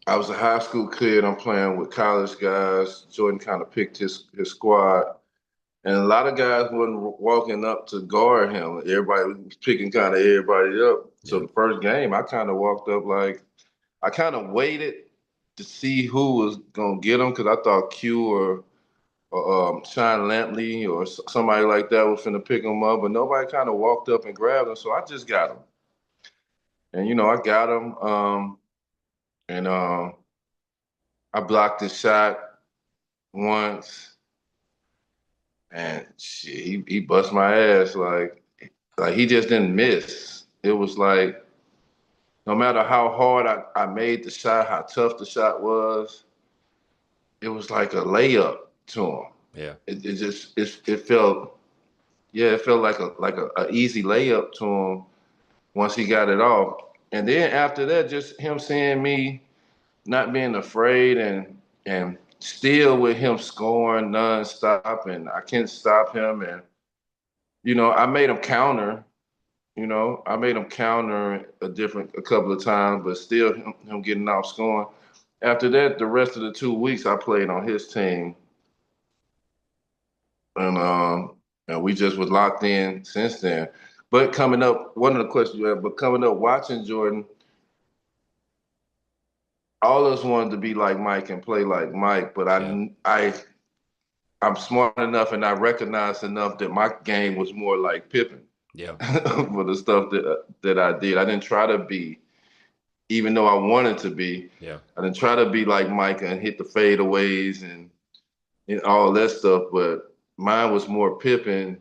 I was a high school kid. I'm playing with college guys. Jordan kind of picked his squad, and a lot of guys wasn't walking up to guard him. Everybody was picking kind of everybody up. So Yeah, the first game, I kind of walked up like I kind of waited to see who was gonna get him because I thought Q or Sean Lampley or somebody like that was finna pick him up, but nobody kind of walked up and grabbed him. So I just got him, and I got him, and I blocked his shot once, and shit, he bust my ass like he just didn't miss. It was like no matter how hard I made the shot, how tough the shot was, it was like a layup to him. yeah, It just it felt yeah, it felt like a easy layup to him once he got it off. And then after that, just him seeing me not being afraid and still with him scoring nonstop, and I can't stop him. And I made him counter. I made him counter a couple of times, but still him getting off scoring. After that, the rest of the 2 weeks I played on his team, and we just was locked in since then. But coming up, one of the questions you had, but coming up watching Jordan, all of us wanted to be like Mike and play like Mike, but yeah, I'm smart enough and I recognized enough that my game was more like Pippen yeah, for the stuff that I did. I didn't try to be, even though I wanted to be. yeah, I didn't try to be like Mike and hit the fadeaways and all that stuff, but mine was more Pippen,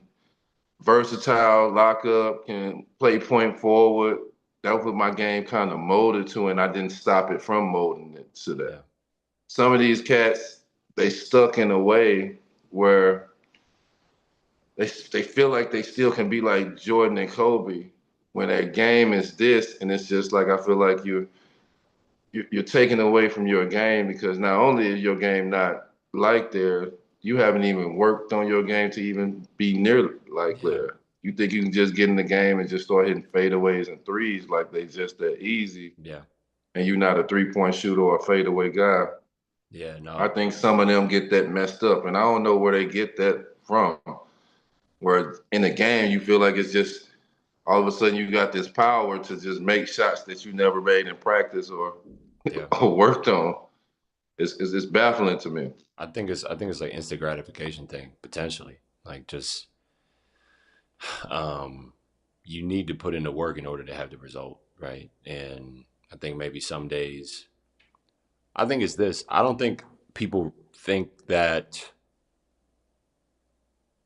versatile, lock up, can play point forward. That was what my game kind of molded to, and I didn't stop it from molding it to that. yeah, Some of these cats, they stuck in a way where they feel like they still can be like Jordan and Kobe when their game is this, and it's just like I feel like you're taking away from your game because not only is your game not like theirs, you haven't even worked on your game to even be near like yeah, there. You think you can just get in the game and just start hitting fadeaways and threes like they just that easy, yeah, and you're not a 3-point shooter or a fadeaway guy. yeah. I No, think some of them get that messed up, and I don't know where they get that from. Where in the game you feel like it's just all of a sudden you got this power to just make shots that you never made in practice or yeah. or worked on. It's baffling to me. I think it's like instant gratification thing potentially. Like just um, you need to put in the work in order to have the result, right? And I think maybe some days I think it's this. I don't think people think that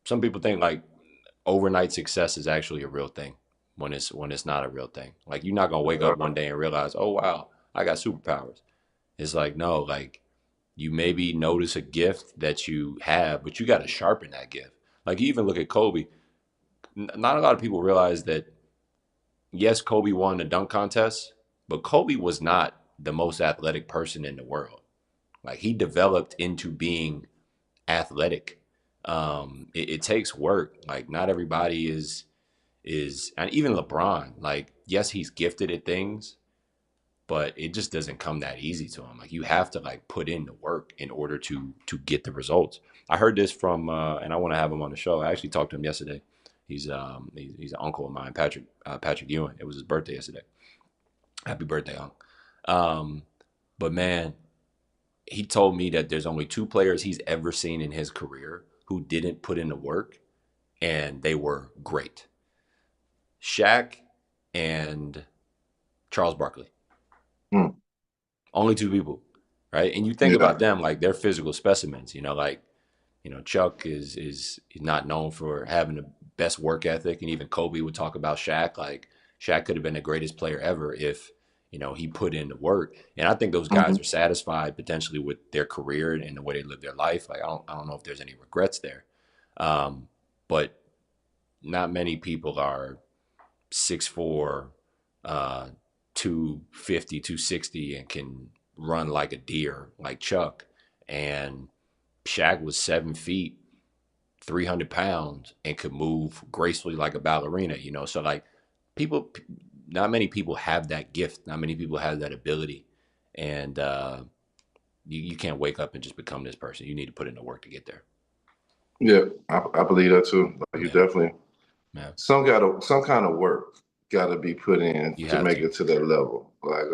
some people think like overnight success is actually a real thing when it's not a real thing. Like you're not gonna wake up one day and realize, oh wow, I got superpowers. It's like no, like you maybe notice a gift that you have, but you got to sharpen that gift. Like you even look at Kobe. Not a lot of people realize that yes, Kobe won the dunk contest, but Kobe was not the most athletic person in the world. Like he developed into being athletic. It takes work. Like not everybody is, and even LeBron. Like yes, he's gifted at things, but it just doesn't come that easy to him. Like you have to like put in the work in order to get the results. I heard this from, and I want to have him on the show. I actually talked to him yesterday. He's an uncle of mine, Patrick Ewing. It was his birthday yesterday. Happy birthday, Unc. Um, but man, he told me that there's only two players he's ever seen in his career who didn't put in the work and they were great. Shaq and Charles Barkley. Hmm. Only two people, right? And you think about Yeah. them like they're physical specimens, like Chuck is not known for having the best work ethic, and even Kobe would talk about Shaq. Like Shaq could have been the greatest player ever if he put in the work. And I think those guys Mhm. are satisfied potentially with their career and the way they live their life. Like I don't know if there's any regrets there, but not many people are 6'4", uh, 250, 260, and can run like a deer like Chuck. And Shaq was 7 feet, 300 pounds, and could move gracefully like a ballerina. So like people, not many people have that gift. Not many people have that ability. And you can't wake up and just become this person. You need to put in the work to get there. Yeah, I believe that too. Like you Yeah. definitely Yeah. some kind of work gotta be put in You to have make to. it to that level. Like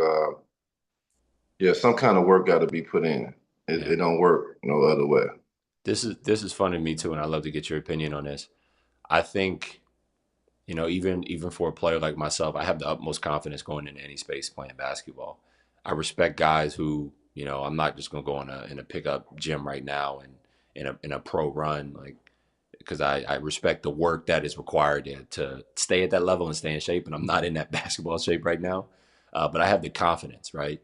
yeah, some kind of work gotta be put in. It, Yeah. it don't work no other way. This is fun to me too, and I'd love to get your opinion on this. I think, even for a player like myself, I have the utmost confidence going into any space playing basketball. I respect guys who, I'm not just gonna go in a pickup gym right now and in a pro run, like, because I respect the work that is required to stay at that level and stay in shape. And I'm not in that basketball shape right now, but I have the confidence, right?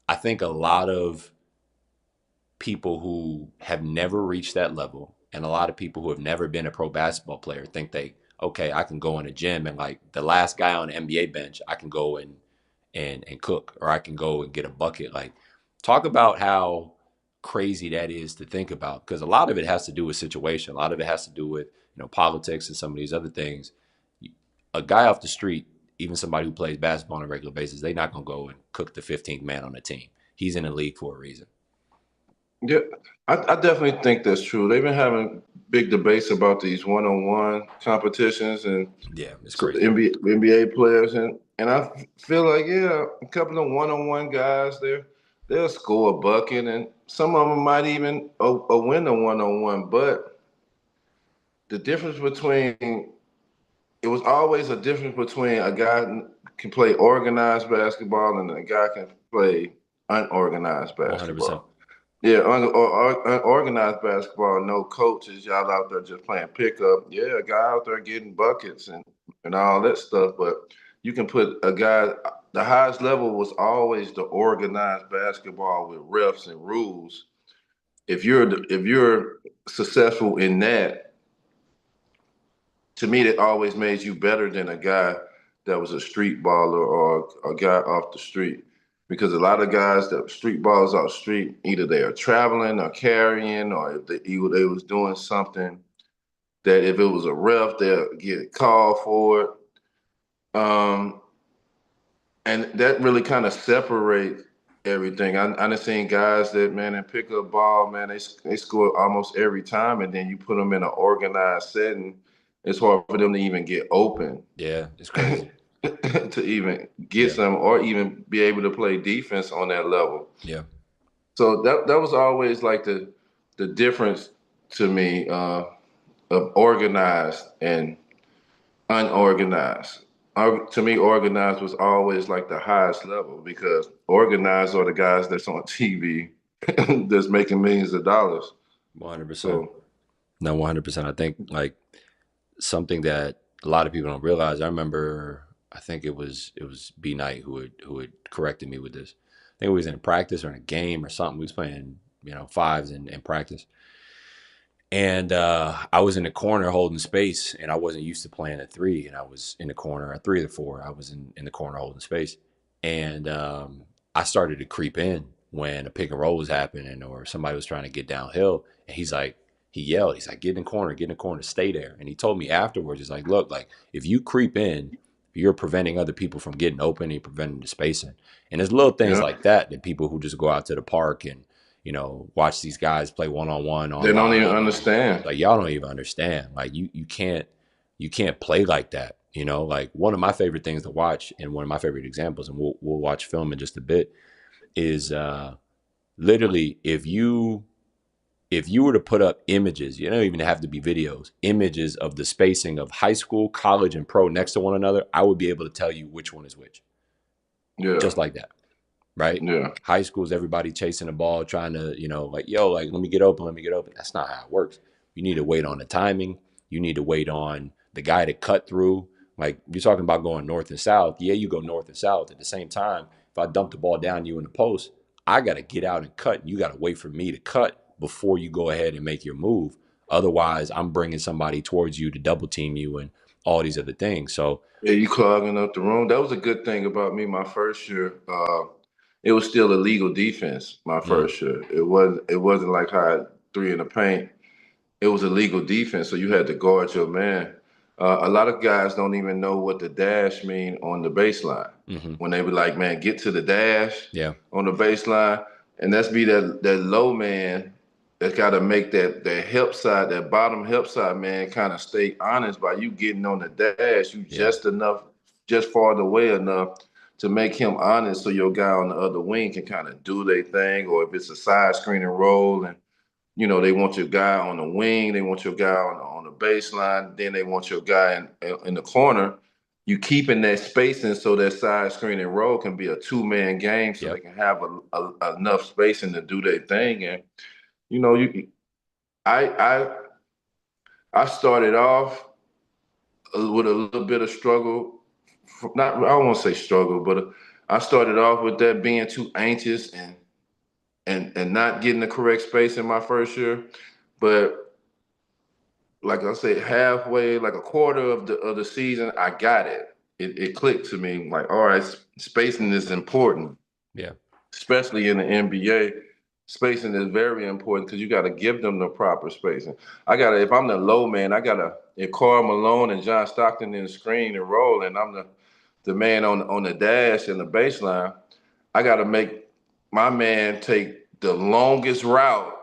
I think a lot of people who have never reached that level and a lot of people who have never been a pro basketball player think okay, I can go in a gym and like the last guy on the NBA bench, I can go and cook, or I can go and get a bucket. Like, talk about how crazy that is to think about, because a lot of it has to do with situation. A lot of it has to do with, politics and some of these other things. A guy off the street, even somebody who plays basketball on a regular basis, they're not going to go and cook the 15th man on the team. He's in the league for a reason. Yeah, I definitely think that's true. They've been having big debates about these one-on-one competitions and Yeah, it's so crazy. NBA players, and I feel like yeah, a couple of one-on-one guys there, they'll score a bucket, and some of them might even win a one-on-one. But the difference between it was always a difference between a guy can play organized basketball and a guy can play unorganized 100%. basketball. Yeah, unorganized basketball, no coaches, y'all out there just playing pickup. Yeah, a guy out there getting buckets and all that stuff. But you can put a guy. The highest level was always the organized basketball with refs and rules. If you're successful in that, to me, that always made you better than a guy that was a street baller or a guy off the street. Because a lot of guys that street ballers off the street, either they are traveling or carrying, or if they was doing something that if it was a ref, they'll get called for it. And that really kind of separates everything. I done seen guys that man and pick up ball, man, they score almost every time, and then you put them in an organized setting, it's hard for them to even get open, Yeah, it's crazy. to even get Yeah. some or even be able to play defense on that level. Yeah. So that was always like the difference to me of organized and unorganized. To me, organized was always like the highest level because organized are the guys that's on TV that's making millions of dollars. 100%. So No, 100%. I think like something that a lot of people don't realize. I remember, I think it was B Knight who had corrected me with this. I think we was in practice or in a game or something. We was playing, fives in practice. And I was in the corner holding space, and I wasn't used to playing at three. And I was in the corner at 3 or 4. I was in the corner holding space, and I started to creep in when a pick and roll was happening or somebody was trying to get downhill. And he yelled, he's like, get in the corner, stay there. And he told me afterwards, he's like, look, like if you creep in, you're preventing other people from getting open and you're preventing the spacing. And there's little things yeah, like that people who just go out to the park and watch these guys play one on one they don't even online, and understand. like y'all don't even understand. Like you can't play like that. Like one of my favorite things to watch and one of my favorite examples, and we'll watch film in just a bit, is literally, if you were to put up images, you don't even have to be videos, images of the spacing of high school, college, and pro next to one another, I would be able to tell you which one is which, Yeah, just like that, right? yeah, High school is everybody chasing the ball, trying to, like, yo, like, let me get open, let me get open. That's not how it works. You need to wait on the timing. You need to wait on the guy to cut through. Like, you're talking about going north and south. Yeah, you go north and south. At the same time, if I dump the ball down to you in the post, I got to get out and cut. You got to wait for me to cut before you go ahead and make your move. Otherwise, I'm bringing somebody towards you to double team you and all these other things. So, yeah. You clogging up the room. That was a good thing about me my first year. It was still a legal defense my mm, first year. It wasn't like how I had three in the paint. It was a legal defense, so you had to guard your man. A lot of guys don't even know what the dash mean on the baseline. hmm, When they be like, "Man, get to the dash yeah, on the baseline," and that's be that low man that's got to make that help side, that bottom help side man, kind of stay honest by you getting on the dash. You yeah, just farther away enough to make him honest, so your guy on the other wing can kind of do their thing, or if it's a side screen and roll and they want your guy on the wing, they want your guy on the baseline, then they want your guy in the corner. You keeping that spacing so that side screen and roll can be a two-man game, so they yep, can have enough spacing to do their thing. And you, I, I, I started off with a little bit of struggle. Not, I don't want to say struggle, but I started off with that being too anxious and not getting the correct space in my first year, but like I said, halfway, like a quarter of the season, I got it. It clicked to me like, all right, spacing is important, yeah, especially in the NBA. Spacing is very important because you got to give them the proper spacing. If I'm the low man, if Karl Malone and John Stockton in the screen and roll, and I'm the man on the dash and the baseline, I gotta make my man take the longest route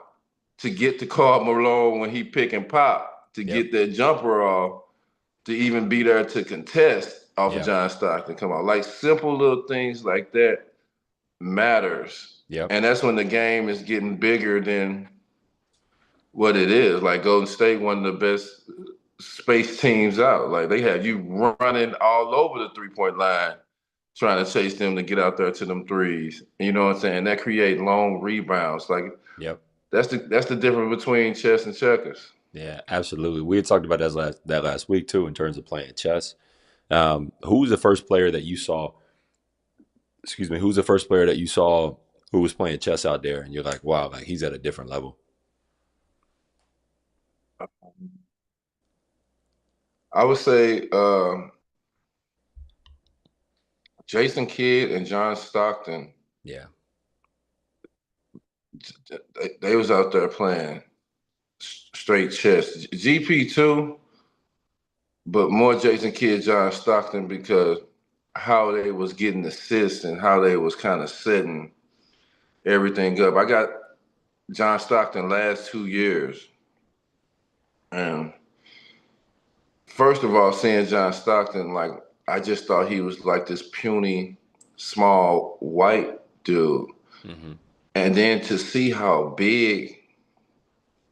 to get to Karl Malone when he pick and pop to yep, get that jumper off to even be there to contest off of yeah, John Stockton. Come on, like simple little things like that matters, yep, and that's when the game is getting bigger than what it is. Like Golden State, one of the best space teams out. Like they have you running all over the 3-point line trying to chase them to get out there to them threes. You know what I'm saying? That create long rebounds. Like yep. that's the difference between chess and checkers. Yeah, absolutely. We had talked about that last week too in terms of playing chess. Who was the first player that you saw? Excuse me. Who's the first player that you saw who was playing chess out there, and you're like, wow, like he's at a different level. I would say Jason Kidd and John Stockton. Yeah, They was out there playing straight chess. GP too, but more Jason Kidd, John Stockton because how they was getting assists and how they was kind of setting everything up. I got John Stockton last 2 years, and first of all, seeing John Stockton, like I just thought he was like this puny, small white dude, hmm, and then to see how big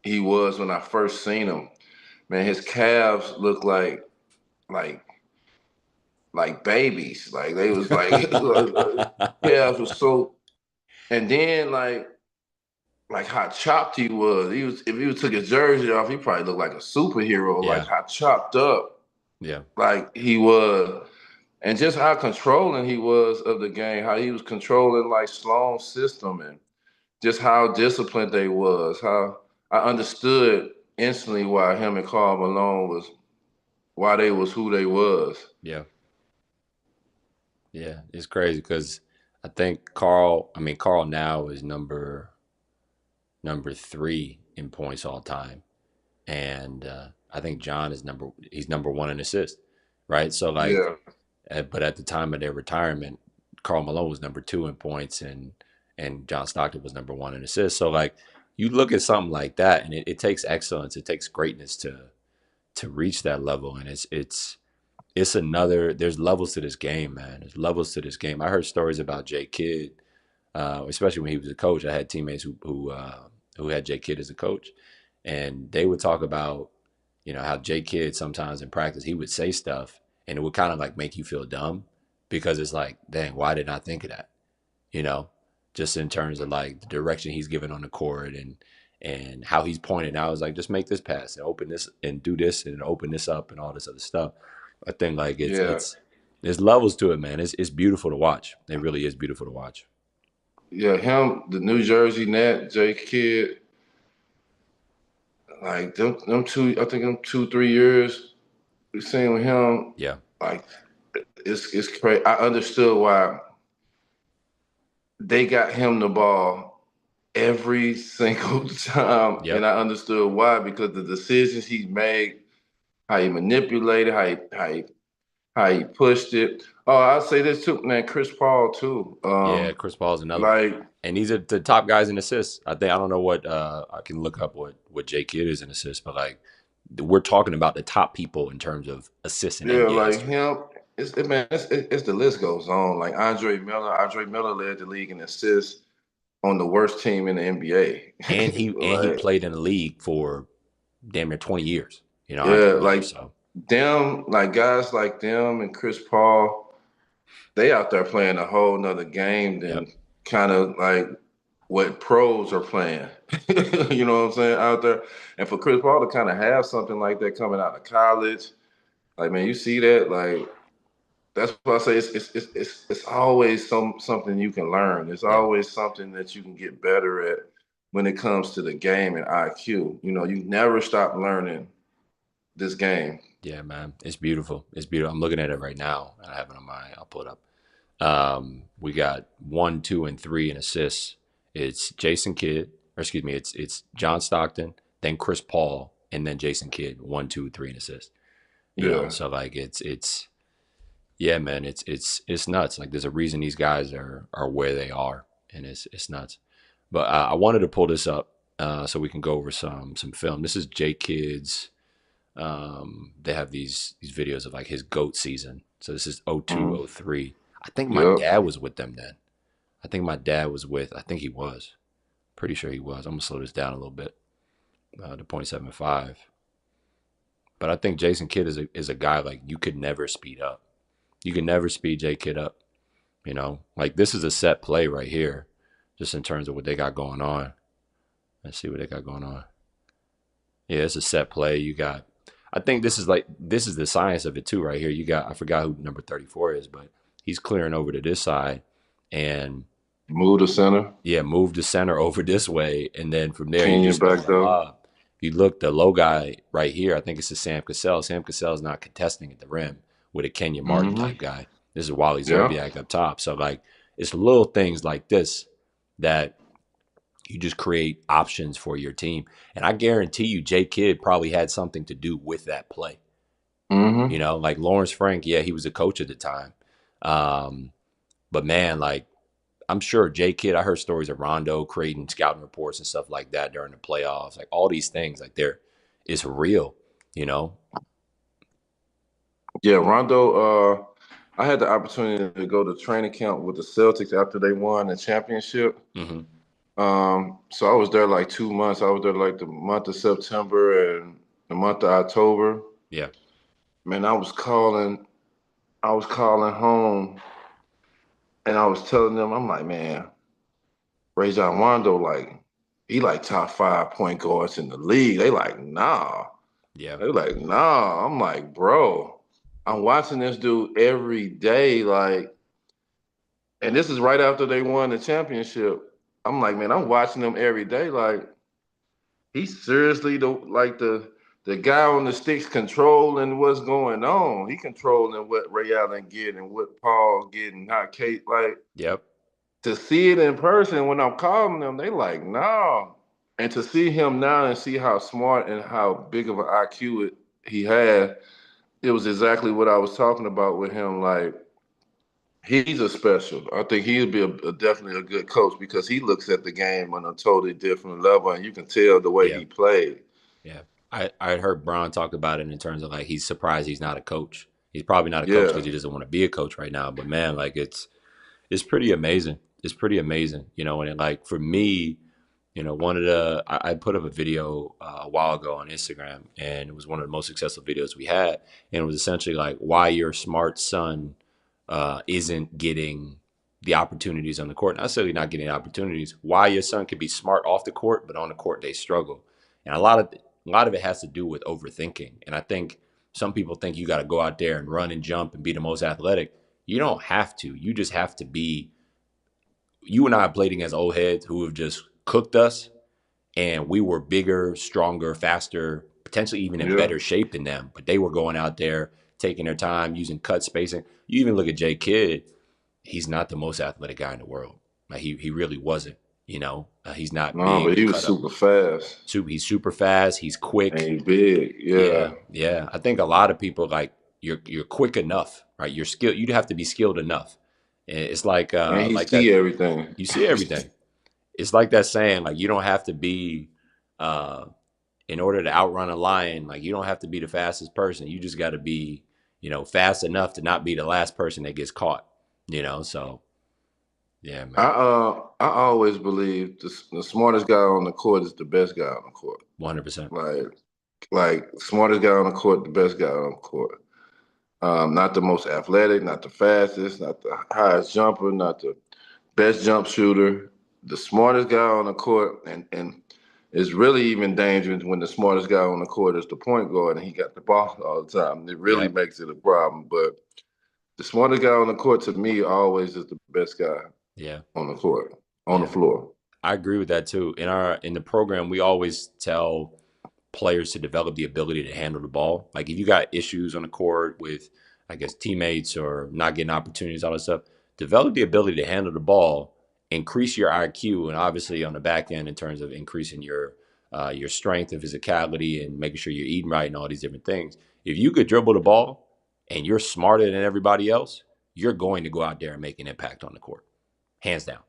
he was when I first seen him, man, his calves looked like like babies. Like they was like calves was so. And then like how chopped he was. He was if he took his jersey off, he probably looked like a superhero. Like yeah, how chopped up yeah, like he was, and just how controlling he was of the game. How he was controlling like Sloan's system, and just how disciplined they was. How I understood instantly why him and Karl Malone was why they was who they was. yeah, yeah. It's crazy because I think Carl. I mean, Carl now is number three in points all time, and I think John is he's number one in assists, right? So like, Yeah, but at the time of their retirement, Carl Malone was number two in points, and John Stockton was number one in assists. So like, you look at something like that, and it takes excellence, it takes greatness to reach that level, and it's another. There's levels to this game, man. There's levels to this game. I heard stories about Jay Kidd especially when he was a coach. I had teammates who had J Kidd as a coach, and they would talk about how J Kidd sometimes in practice he would say stuff, and it would kind of like make you feel dumb because it's like, dang, why didn't I think of that? You know, just in terms of like the direction he's given on the court and how he's pointing out. It's like, just make this pass and open this and do this and open this up and all this other stuff. I think like Yeah, there's levels to it, man. It's beautiful to watch. It really is beautiful to watch. yeah. Him, the New Jersey Net, J Kidd, like them two. I think them 2 3 years we seen with him. Yeah. Like it's crazy. I understood why they got him the ball every single time, and Yep. I understood why because the decisions he made, how he manipulated, how he pushed it. Oh, I'll say this too, man. Chris Paul too. Yeah. Chris Paul's another one. Like And these are the top guys in assists. I don't know what I can look up what J Kidd is in assists, but like we're talking about the top people in terms of assists in yeah, NBA like history. him. It's the list goes on. Like Andre Miller. Andre Miller led the league in assists on the worst team in the NBA. And he Like played in the league for damn near 20 years. yeah, Andre Miller. like So them, like guys like them and Chris Paul, they out there playing a whole nother game yep. than kind of like what pros are playing. You know what I'm saying? Out there. And for Chris Paul to kind of have something like that coming out of college, like man, you see that, like that's why I say it's always something you can learn. It's Yeah. always something that you can get better at when it comes to the game and IQ. You know, you never stop learning this game. Yeah, man. It's beautiful. It's beautiful. I'm looking at it right now. I have it on my I'll pull it up. We got 1, 2, and 3 in assists. It's Jason Kidd, or excuse me, it's John Stockton, then Chris Paul, and then Jason Kidd. 1, 2, 3 in assists. Yeah. So like it's yeah, man, it's nuts. Like there's a reason these guys are where they are, and it's nuts. But I wanted to pull this up so we can go over some film. This is J Kidd's. They have these videos of like his GOAT season. So this is Mm. 02, 03. I think my Yep. dad was with them then. I think my dad was with. I think he was. Pretty sure he was. I'm gonna slow this down a little bit to 0.75. But I think Jason Kidd is a guy like you could never speed up. You can never speed J Kidd up. Like this is a set play right here, just in terms of what they got going on. Let's see what they got going on. Yeah, it's a set play. You got. I think this is the science of it too, right here. You got. I forgot who number 34 is, but he's clearing over to this side, and Move the center. yeah, move the center over this way, and then from there you Kenyon just throw back the though. lob. If you look, the low guy right here, I think it's a Sam Cassell. Sam Cassell's not contesting at the rim with a Kenyon Martin Hmm. type guy. This is Wally Yeah. Zerbiak up top. So like, it's little things like this that you just create options for your team. And I guarantee you, J Kidd probably had something to do with that play. Hmm. Like Lawrence Frank, yeah, he was a coach at the time. Um, but man, like I'm sure J Kidd, I heard stories of Rondo creating scouting reports and stuff like that during the playoffs. Like all these things, like it's real, you know? Yeah, Rondo. I had the opportunity to go to training camp with the Celtics after they won the championship. Hmm. So I was there like 2 months. I was there like the month of September and the month of October. Yeah. Man, I was calling home and I was telling them, I'm like, man, Rajon Rondo, like, he like top 5 point guards in the league. They like, nah. Yeah. They like, nah. I'm like, bro, I'm watching this dude every day, like, and this is right after they won the championship. I'm like, man, I'm watching them every day, like. He's seriously the guy on the sticks controlling what's going on. He controlling what Ray Allen get and what Paul get and how Kate like Yep. to see it in person when I'm calling them, they like, no. And to see him now and see how smart and how big of an IQ he had, it was exactly what I was talking about with him. Like he's a special. I think he'd be definitely a good coach because he looks at the game on a totally different level, and you can tell the way Yeah. he played. Yeah. I heard Braun talk about it in terms of like he's surprised he's not a coach. He's probably not a coach Yeah. because he doesn't want to be a coach right now. But man, like it's pretty amazing. it's pretty amazing, you know. And it, like for me, you know, one of the I put up a video a while ago on Instagram, and it was one of the most successful videos we had, and it was essentially like why your smart son isn't getting the opportunities on the court. Not necessarily not getting opportunities. Why your son could be smart off the court, but on the court they struggle, and a lot of it has to do with overthinking. And I think some people think you got to go out there and run and jump and be the most athletic. You don't have to. You just have to be. You and I played against old heads who have just cooked us, and we were bigger, stronger, faster, potentially even in Yeah. better shape than them. But they were going out there, taking their time, using cut spacing. You even look at Jay Kidd; he's not the most athletic guy in the world. Like he really wasn't. You know, he's not No, big but and he was cut up. super fast He's super fast. He's and quick. he big. Yeah, Yeah. yeah. I think a lot of people like you're quick enough, right? You're skilled. You'd have to be skilled enough. And it's And he like that. see everything. You see everything. It's like that saying, like you don't have to be uh in order to outrun a lion, like you don't have to be the fastest person. You just got to be, you know, fast enough to not be the last person that gets caught, you know? So, yeah, man. I always believe the smartest guy on the court is the best guy on the court. 100%. Like smartest guy on the court, the best guy on the court. Not the most athletic, not the fastest, not the highest jumper, not the best jump shooter. The smartest guy on the court, and it's really even dangerous when the smartest guy on the court is the point guard and he got the ball all the time. It really Yep. makes it a problem. But the smartest guy on the court to me always is the best guy Yeah. on the court, on the Yeah. floor. I agree with that too. In the program, we always tell players to develop the ability to handle the ball. Like if you got issues on the court with, I guess, teammates or not getting opportunities, all that stuff, develop the ability to handle the ball, increase your IQ, and obviously on the back end in terms of increasing your strength and physicality and making sure you're eating right and all these different things. If you could dribble the ball and you're smarter than everybody else, you're going to go out there and make an impact on the court, hands down,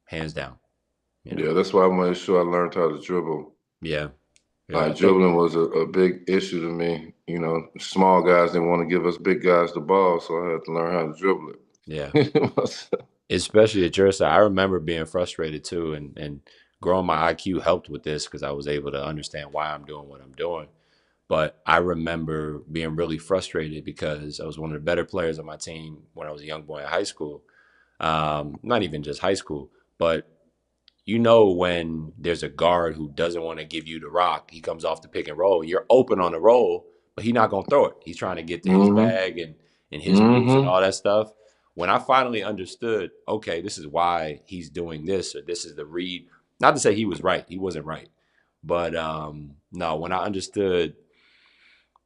hands down. You know, Yeah, that's why I made sure I learned how to dribble. yeah, yeah. I Like think, dribbling was a big issue to me. You know, small guys didn't want to give us big guys the ball, so I had to learn how to dribble yeah. it. Especially at your side. I remember being frustrated too, and growing my IQ helped with this because I was able to understand why I'm doing what I'm doing. But I remember being really frustrated because I was one of the better players on my team when I was a young boy in high school. Not even just high school, but you know when there's a guard who doesn't want to give you the rock, he comes off the pick and roll. You're open on the roll, but he's not gonna throw it. He's trying to get to his hmm bag and his moves and hmm all that stuff. When I finally understood, okay, this is why he's doing this, or this is the read. Not to say he was right, he wasn't right, but no, when I understood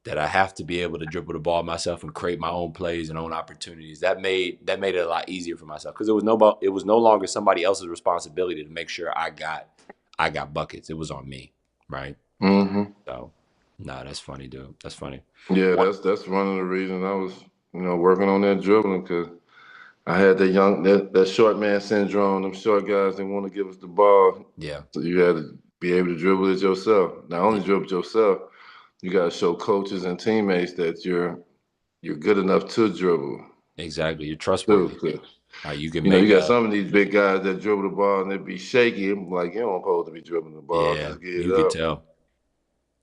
that I have to be able to dribble the ball myself and create my own plays and own opportunities. That made it a lot easier for myself because it was no longer somebody else's responsibility to make sure I got buckets. It was on me, right? hmm So, nah, that's funny, dude. That's funny. Yeah, What? that's one of the reasons I was, working on that dribbling because I had that short man syndrome. Them short guys didn't want to give us the ball, Yeah, so you had to be able to dribble it yourself. Not only yeah, dribble it yourself, you got to show coaches and teammates that you're good enough to dribble exactly. You're too. trustworthy. 'Cause, You can you make got a some of these big guys that dribble the ball and they be shaky. I'm like, you don't supposed to be dribbling the ball. yeah. Just get it You could up. tell.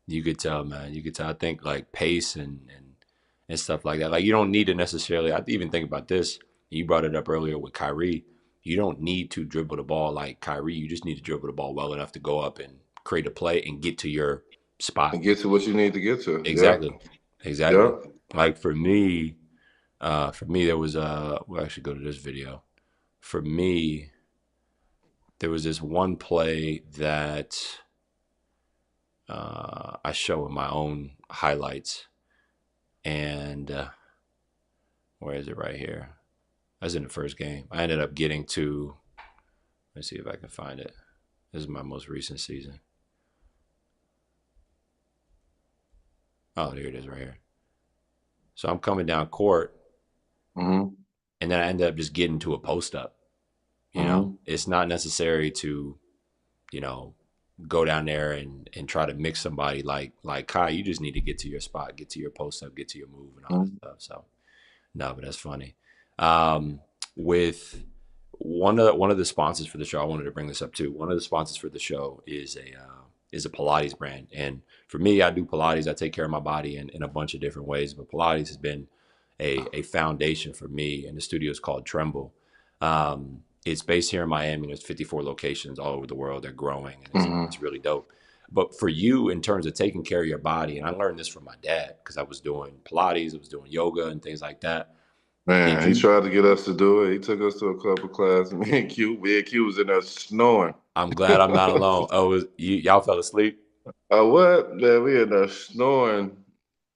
You could tell, man. You could tell. I think like pace and stuff like that. Like you don't need to necessarily. I even think about this. You brought it up earlier with Kyrie. You don't need to dribble the ball like Kyrie. You just need to dribble the ball well enough to go up and create a play and get to your spot. And get to what you need to get to. Yeah. Exactly, exactly. Yeah. Like for me, there was we'll actually go to this video. For me, there was this one play that I show in my own highlights, and where is it right here? I was in the first game. I ended up getting to. Let's see if I can find it. This is my most recent season. Oh, there it is right here. So I'm coming down court, hmm and then I ended up just getting to a post up. You know, hmm it's not necessary to, you know, go down there and try to mix somebody like Kai. You just need to get to your spot, get to your post up, get to your move, and all that hmm stuff. So no, but that's funny. Um, with one of the sponsors for the show, I wanted to bring this up too. One of the sponsors for the show is a Pilates brand, and for me, I do Pilates. I take care of my body in a bunch of different ways, but Pilates has been a foundation for me. And the studio is called Tremble. It's based here in Miami. There's 54 locations all over the world. They're growing, and Hmm. it's really dope. But for you, in terms of taking care of your body, and I learned this from my dad because I was doing Pilates, I was doing yoga and things like that. Did Man, he you tried to get us to do it. He took us to a couple classes. Me and Q was in there snoring. I'm glad I'm not alone. Oh, y'all fell asleep? What? Man, we in there snoring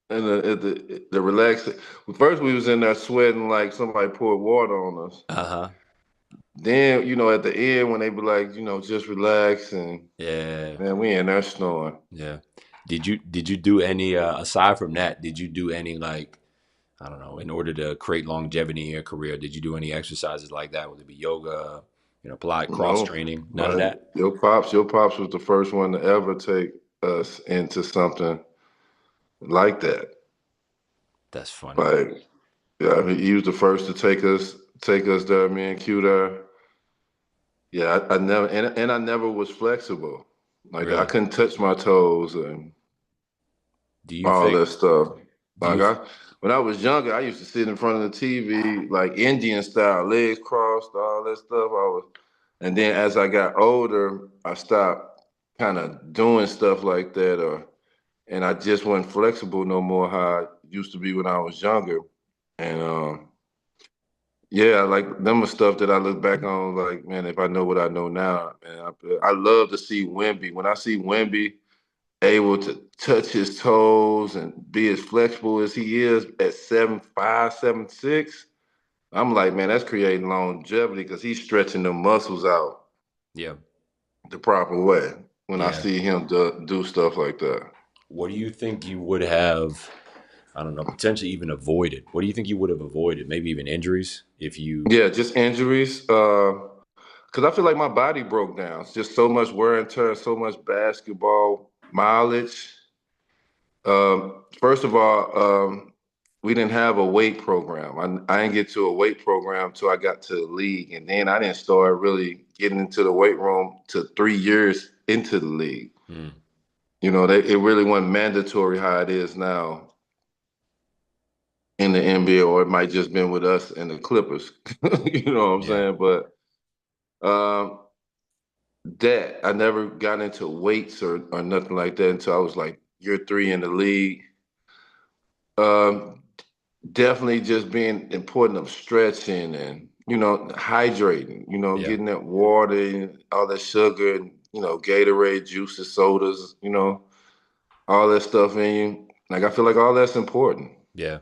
and the relaxing. First, we was in there sweating like somebody poured water on us. Uh-huh. Then, at the end when they be like, just relax and Yeah. man, we in there snoring. Yeah. Did you do any aside from that, did you do any like I don't know, in order to create longevity in your career, did you do any exercises like that? Would it be yoga, Pilates, cross No, training? None of man, that? your pops was the first one to ever take us into something like that. That's funny. Like, yeah, he was the first to take us there. Me and Q there. Yeah, I never and I never was flexible. Like I Really? couldn't touch my toes and Do you all think that stuff. do Like you when I was younger, I used to sit in front of the TV like Indian style, legs crossed, all that stuff. And then as I got older, I stopped kind of doing stuff like that, and I just wasn't flexible no more how I used to be when I was younger. And yeah, like them are stuff that I look back on, like, man, if I know what I know now, man, I love to see Wemby. When I see Wemby able to touch his toes and be as flexible as he is at 7'5", 7'6", I'm like, man, that's creating longevity because he's stretching the muscles out yeah. the proper way when I Yeah. see him do stuff like that. What do you think you would have, I don't know, potentially even avoided? What do you think you would have avoided? Maybe even injuries if you Yeah, just injuries. Because I feel like my body broke down. It's just so much wear and tear, so much basketball mileage. First of all, we didn't have a weight program. I didn't get to a weight program till I got to the league, and then I didn't start really getting into the weight room till 3 years into the league. hmm, It really wasn't mandatory how it is now in the NBA, or it might just been with us and the Clippers. You know what I'm yeah. saying? But um, that I never got into weights or nothing like that until I was like year three in the league. Um, Definitely just being important of stretching and hydrating, Yeah. getting that water and all that sugar and Gatorade, juices, sodas, all that stuff in you. Like I feel like all that's important. Yeah.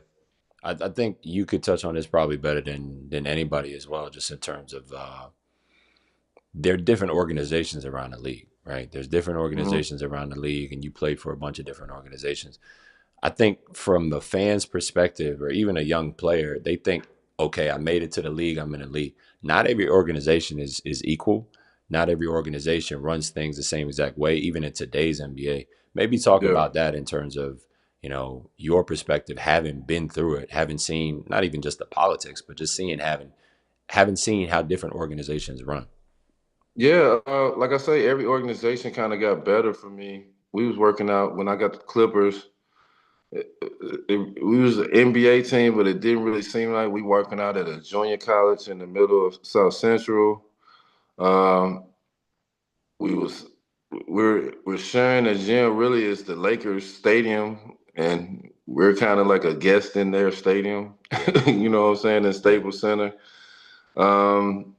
I think you could touch on this probably better than anybody as well, just in terms of there are different organizations around the league, right? There's different Hmm. organizations around the league, and you play for a bunch of different organizations. I think from the fans' perspective, or even a young player, they think, okay, I made it to the league, I'm in the league. Not every organization is equal. Not every organization runs things the same exact way, even in today's NBA. Maybe talk Yeah. about that in terms of, your perspective, having been through it, having seen not even just the politics, but just seeing having seen how different organizations run. Yeah, like I say, every organization kind of got better for me. We was working out when I got the Clippers. We was an NBA team, but it didn't really seem like we working out at a junior college in the middle of South Central. Um, we was we're sharing a gym. Really, is the Lakers stadium, and we're kind of like a guest in their stadium. Yeah, You know what I'm saying? In yeah, Staples Center. Um,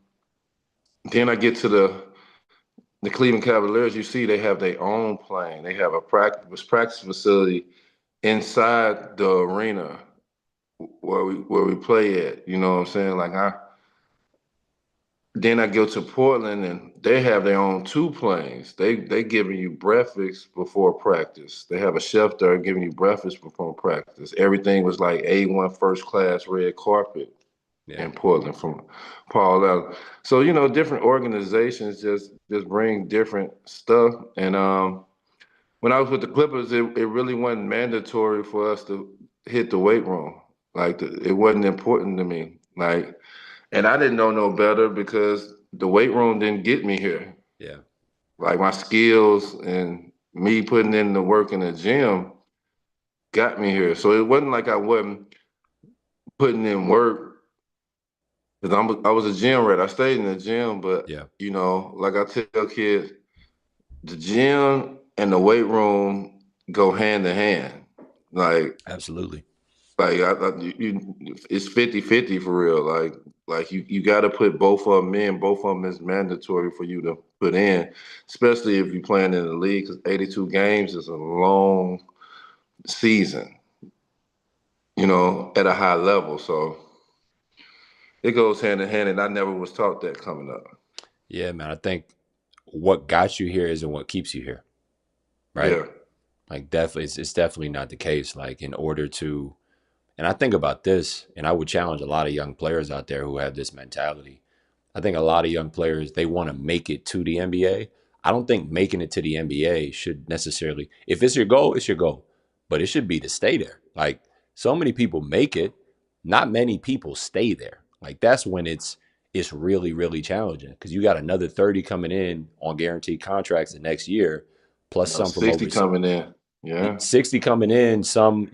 then I get to the Cleveland Cavaliers. You see, they have their own plane. They have a practice facility inside the arena where we play at. You know what I'm saying? Like I go to Portland and they have their own two planes. They giving you breakfast before practice. They have a chef there giving you breakfast before practice. Everything was like A1 first class red carpet yeah, in Portland from Paul Allen. So different organizations just bring different stuff. And when I was with the Clippers, it really wasn't mandatory for us to hit the weight room. Like it wasn't important to me. Like And I didn't know no better because the weight room didn't get me here. Yeah, Like my skills and me putting in the work in the gym got me here. So it wasn't like I wasn't putting in work because I was a gym rat. I stayed in the gym, but yeah, like I tell kids, the gym and the weight room go hand in hand. Like absolutely. it's 50-50 for real. Like you got to put both of them in. Both of them is mandatory for you to put in, especially if you're playing in the league. Because 82 games is a long season, at a high level. So it goes hand in hand, and I never was taught that coming up. Yeah, man. I think what got you here isn't what keeps you here, right? Yeah. Like definitely, it's definitely not the case. Like in order to, and I think about this, and I would challenge a lot of young players out there who have this mentality. I think a lot of young players, they want to make it to the NBA. I don't think making it to the NBA should necessarily, if it's your goal, it's your goal, but it should be to stay there. Like so many people make it, not many people stay there. Like that's when it's really really challenging because you got another 30 coming in on guaranteed contracts the next year, plus some from 60 overseas. coming in. Yeah. 60 coming in, some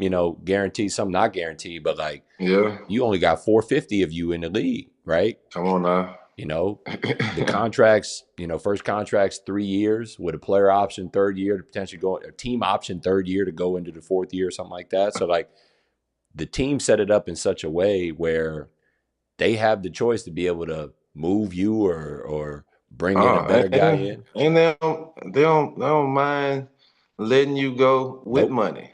guaranteed, some not guaranteed, but like Yeah. you only got 450 of you in the league, right? Come on now. You know, the contracts, first contracts 3 years with a player option third year to potentially go, a team option third year to go into the fourth year, something like that. So like the team set it up in such a way where they have the choice to be able to move you or bring in a Oh, better guy and, in. and they don't mind letting you go with Nope. money.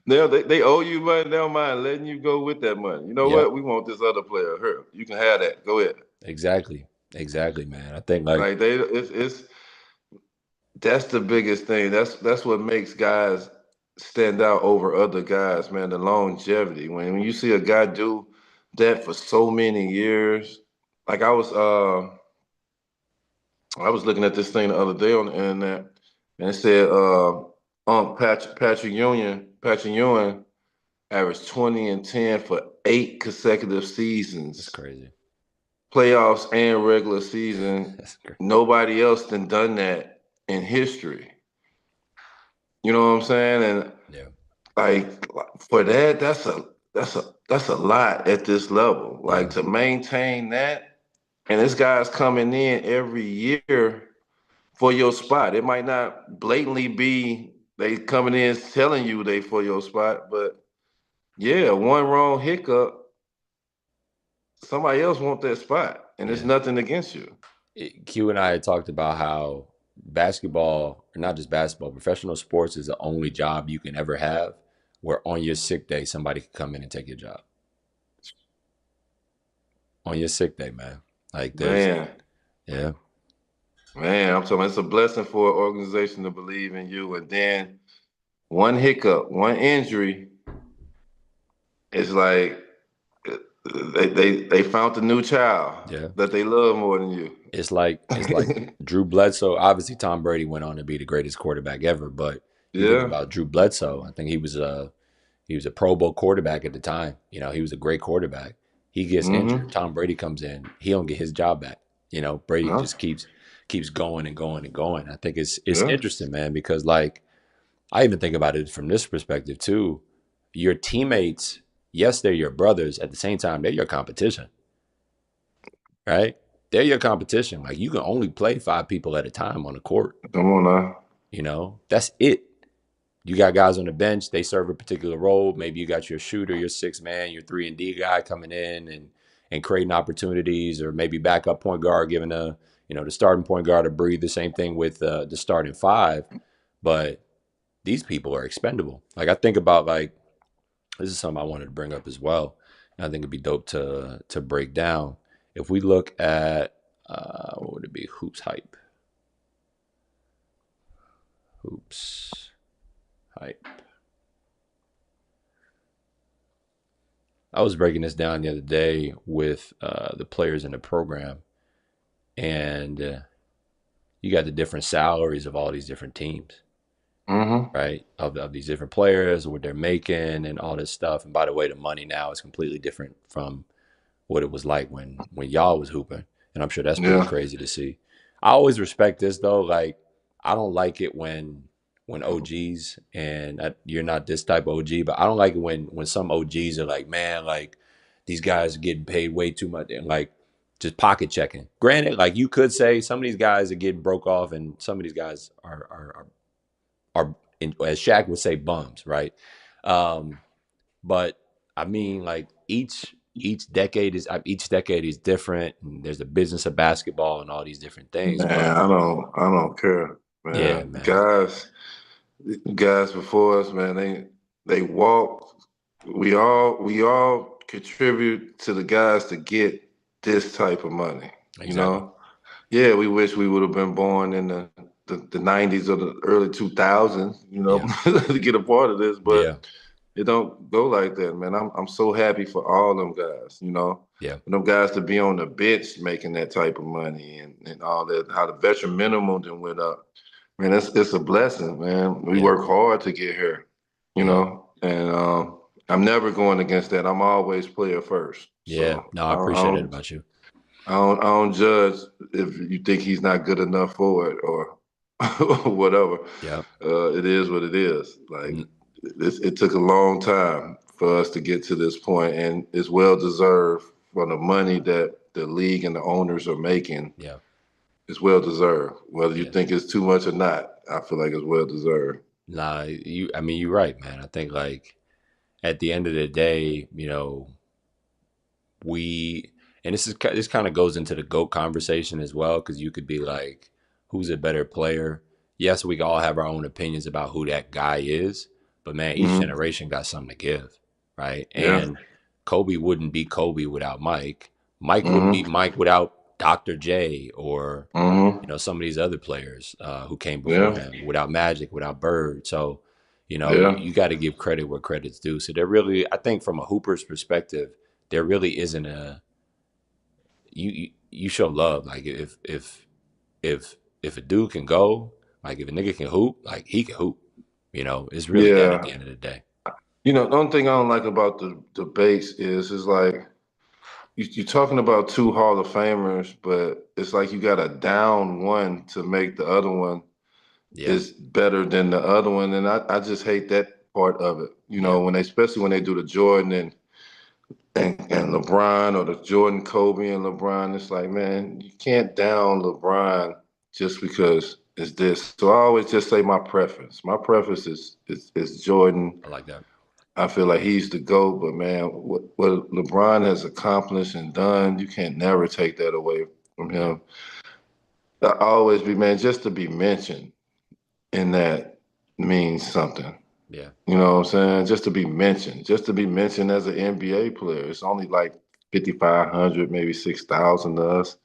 They owe you money. They don't mind letting you go with that money. You know Yep. what? We want this other player here. You can have that. Go ahead. Exactly. Exactly, man. I think like, Like it's that's the biggest thing. That's what makes guys stand out over other guys, man. The longevity. When you see a guy do that for so many years, like I was looking at this thing the other day on the internet, and it said Patrick Ewing averaged 20 and 10 for 8 consecutive that's seasons, crazy. playoffs and regular season. That's crazy. Nobody else done that in history. You know what I'm saying? And Yeah. like for that, that's a lot at this level. Like Yeah. to maintain that, and this guy's coming in every year for your spot. It might not blatantly be they coming in telling you they for your spot, but yeah, one wrong hiccup, somebody else want that spot, and it's Yeah. nothing against you. Q and I had talked about how basketball, or not just basketball, professional sports is the only job you can ever have where on your sick day somebody can come in and take your job. On your sick day, man. Like there's, Man, yeah, man, I'm talking. It's a blessing for an organization to believe in you, and then one hiccup, one injury, it's like they found the new child yeah. that they love more than you. It's like Drew Bledsoe. Obviously, Tom Brady went on to be the greatest quarterback ever, but you think Yeah. about Drew Bledsoe. I think he was a Pro Bowl quarterback at the time. He was a great quarterback. He gets injured. Mm-hmm. Tom Brady comes in. He don't get his job back. Brady Yeah. just keeps going and going and going. I think it's Yeah. interesting, man, because like I even think about it from this perspective too. Your teammates, yes, they're your brothers. At the same time, they're your competition, right? They're your competition. Like you can only play 5 people at a time on the court. Come on now. That's it. You got guys on the bench, they serve a particular role. Maybe you got your shooter, your six man, your 3-and-D guy coming in and creating opportunities, or maybe backup point guard giving the starting point guard a breathe. The same thing with the starting five. But these people are expendable. Like I think about like this is something I wanted to bring up as well. And I think it'd be dope to break down. If we look at what would it be? Hoops hype. Hoops hype. I was breaking this down the other day with the players in the program, and you got the different salaries of all these different teams. Mm-hmm. right? Of these different players, what they're making, and all this stuff. And by the way, the money now is completely different from what it was like when y'all was hooping, and I'm sure that's pretty Yeah. crazy to see. I always respect this though. Like I don't like it when OGs and you're not this type of OG, but I don't like it when some OGs are like, man, like these guys are getting paid way too much and like just pocket checking. Granted, like you could say some of these guys are getting broke off, and some of these guys are as Shaq would say, bums, right? Um, but I mean, like each decade is different, and there's the business of basketball and all these different things. Man, But I don't care, yeah, man. man, Guys before us, man, they walk. We all contribute to the guys to get this type of money. You exactly. know, yeah, we wish we would have been born in the 90s or the early 2000s, Yeah, to get a part of this, but yeah, it don't go like that, man. I'm so happy for all them guys, yeah, for them guys to be on the bench making that type of money and all that, how the veteran minimum then went up. Man, it's a blessing, man. We yeah, work hard to get here, yeah, and I'm never going against that. I'm always player first. yeah. So No, I I appreciate it don't about you. I don't judge if you think he's not good enough for it or whatever. Yeah, It is what it is. Like N- it took a long time for us to get to this point, and it's well deserved for the money that the league and the owners are making. yeah, It's well deserved. Whether you yeah. think it's too much or not, I feel like it's well deserved. Nah, you. I mean, you're right, man. I think like at the end of the day, we and this kind of goes into the GOAT conversation as well, because you could be like, who's a better player? Yes, we all have our own opinions about who that guy is, but man, each Hmm. generation got something to give, right? Yeah. And Kobe wouldn't be Kobe without Mike. Mike wouldn't be Hmm. Mike without Dr. J, or Hmm. some of these other players who came before Yeah. him, without Magic, without Bird. So Yeah. you got to give credit where credit's due. So there really, I think, from a hooper's perspective, there really isn't a you show love. Like if a dude can go, like if a nigga can hoop, like he can hoop. It's really that at Yeah. the end of the day. The only thing I don't like about the debates is like you're talking about two Hall of Famers, but it's like you got to down one to make the other one Yeah, is better than the other one, and I just hate that part of it. yeah, Especially when they do the Jordan and LeBron, or the Jordan, Kobe, and LeBron. It's like, man, you can't down LeBron just because it's this. So I always just say my preference. My preference is Jordan. I like that. I feel like he's the GOAT, but man, what LeBron has accomplished and done, you can't never take that away from Yeah, him. I always be, man, just to be mentioned in that means something. yeah, You know what I'm saying? Just to be mentioned as an NBA player. It's only like 5,500, maybe 6,000 to us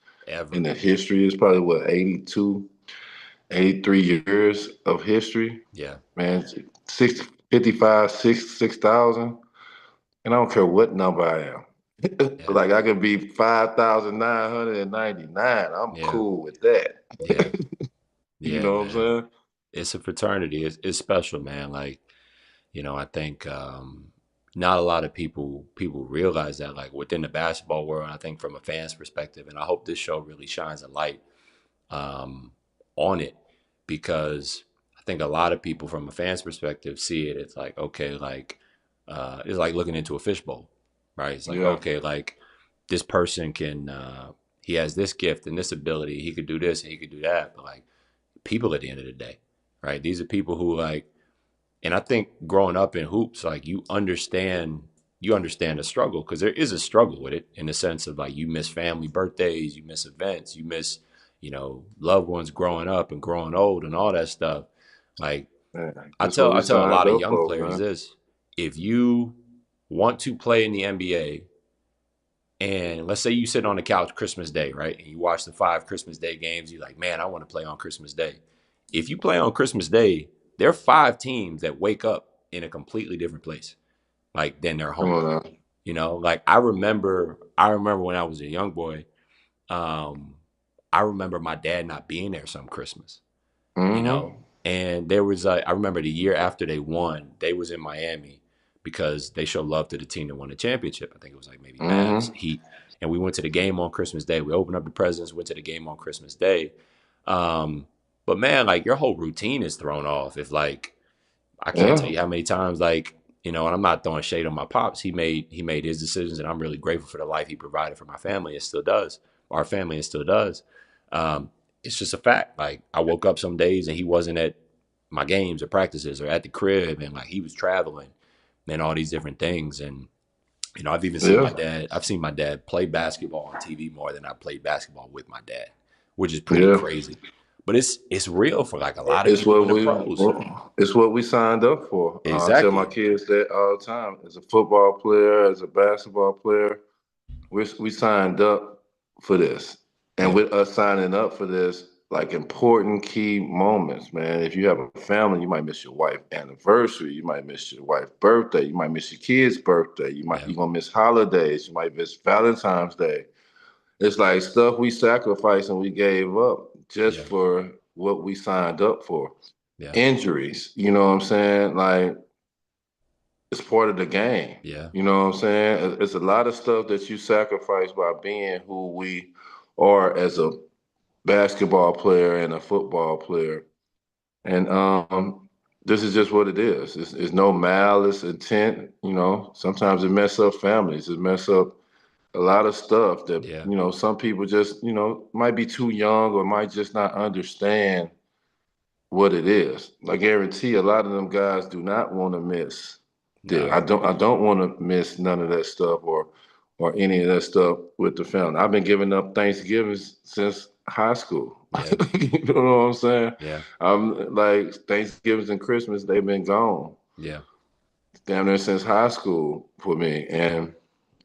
in ever. the history. It's probably what, 82, 83 years of history. Yeah, Man, 55, 6,000. And I don't care what number I am. yeah, Like I could be 5,999. I'm yeah, cool with that. yeah, You yeah, know what I'm man. saying? It's a fraternity. It's special, man. Like I think not a lot of people realize that, like within the basketball world. I think from a fan's perspective, and I hope this show really shines a light um, on it, because I think a lot of people from a fan's perspective see it. It's like, okay, like it's like looking into a fishbowl, right? It's like, Yeah. okay, like this person can he has this gift and this ability. He could do this and he could do that. But like people at the end of the day, right? These are people who like, and I think growing up in hoops, like you understand the struggle, because there is a struggle with it, in the sense of like you miss family birthdays, you miss events, you miss loved ones growing up and growing old and all that stuff. Like Man, I that's what tell we I tell a signed lot of up young for, players man. this: if you want to play in the NBA, and let's say you sit on the couch Christmas Day, right, and you watch the 5 Christmas Day games, you're like, man, I want to play on Christmas Day. If you play on Christmas Day, there are 5 teams that wake up in a completely different place, like than their Come home. on now. Like I remember when I was a young boy. Um, I remember my dad not being there some Christmas. You Hmm. know, And there was I remember the year after they won, they was in Miami because they showed love to the team that won the championship. I think it was like maybe Mavs, Mm-hmm. Heat, and we went to the game on Christmas Day. We opened up the presents, went to the game on Christmas Day. Um, but man, like your whole routine is thrown off if like I can't tell Yeah. you how many times, like, you know, and I'm not throwing shade on my pops. He made his decisions, and I'm really grateful for the life he provided for my family. It still does. Our family, it still does. Um, it's just a fact. Like I woke up some days and he wasn't at my games or practices or at the crib, and like he was traveling and all these different things. And you know, I've even seen my Yeah. dad. I've seen my dad play basketball on TV more than I played basketball with my dad, which is pretty Yeah. crazy. But it's real for like a lot of It's people what in the we pros. it's what we signed up for. I tell my Exactly. kids that all the time. As a football player, as a basketball player, we signed up for this. And Yeah. with us signing up for this, like important key moments, man. If you have a family, you might miss your wife's anniversary, you might miss your wife's birthday, you might miss your kid's birthday, Yeah. you're gonna miss holidays, you might miss Valentine's Day. It's like stuff we sacrificed and we gave up just Yeah. for what we signed up for. Yeah. Injuries, you know what I'm saying? Like it's part of the game. Yeah. You know what I'm saying? It's a lot of stuff that you sacrifice by being who we are as a basketball player and a football player. And this is just what it is. It's no malice intent. You know, sometimes it mess up families. It mess up a lot of stuff that, Yeah. you know, some people just, you know, might be too young or might just not understand what it is. I guarantee a lot of them guys do not want to miss this. No. I don't want to miss none of that stuff or any of that stuff with the family. I've been giving up Thanksgivings since high school. Yeah. You know what I'm saying? Yeah. I'm like Thanksgivings and Christmas, they've been gone. Yeah. Damn near since high school for me. And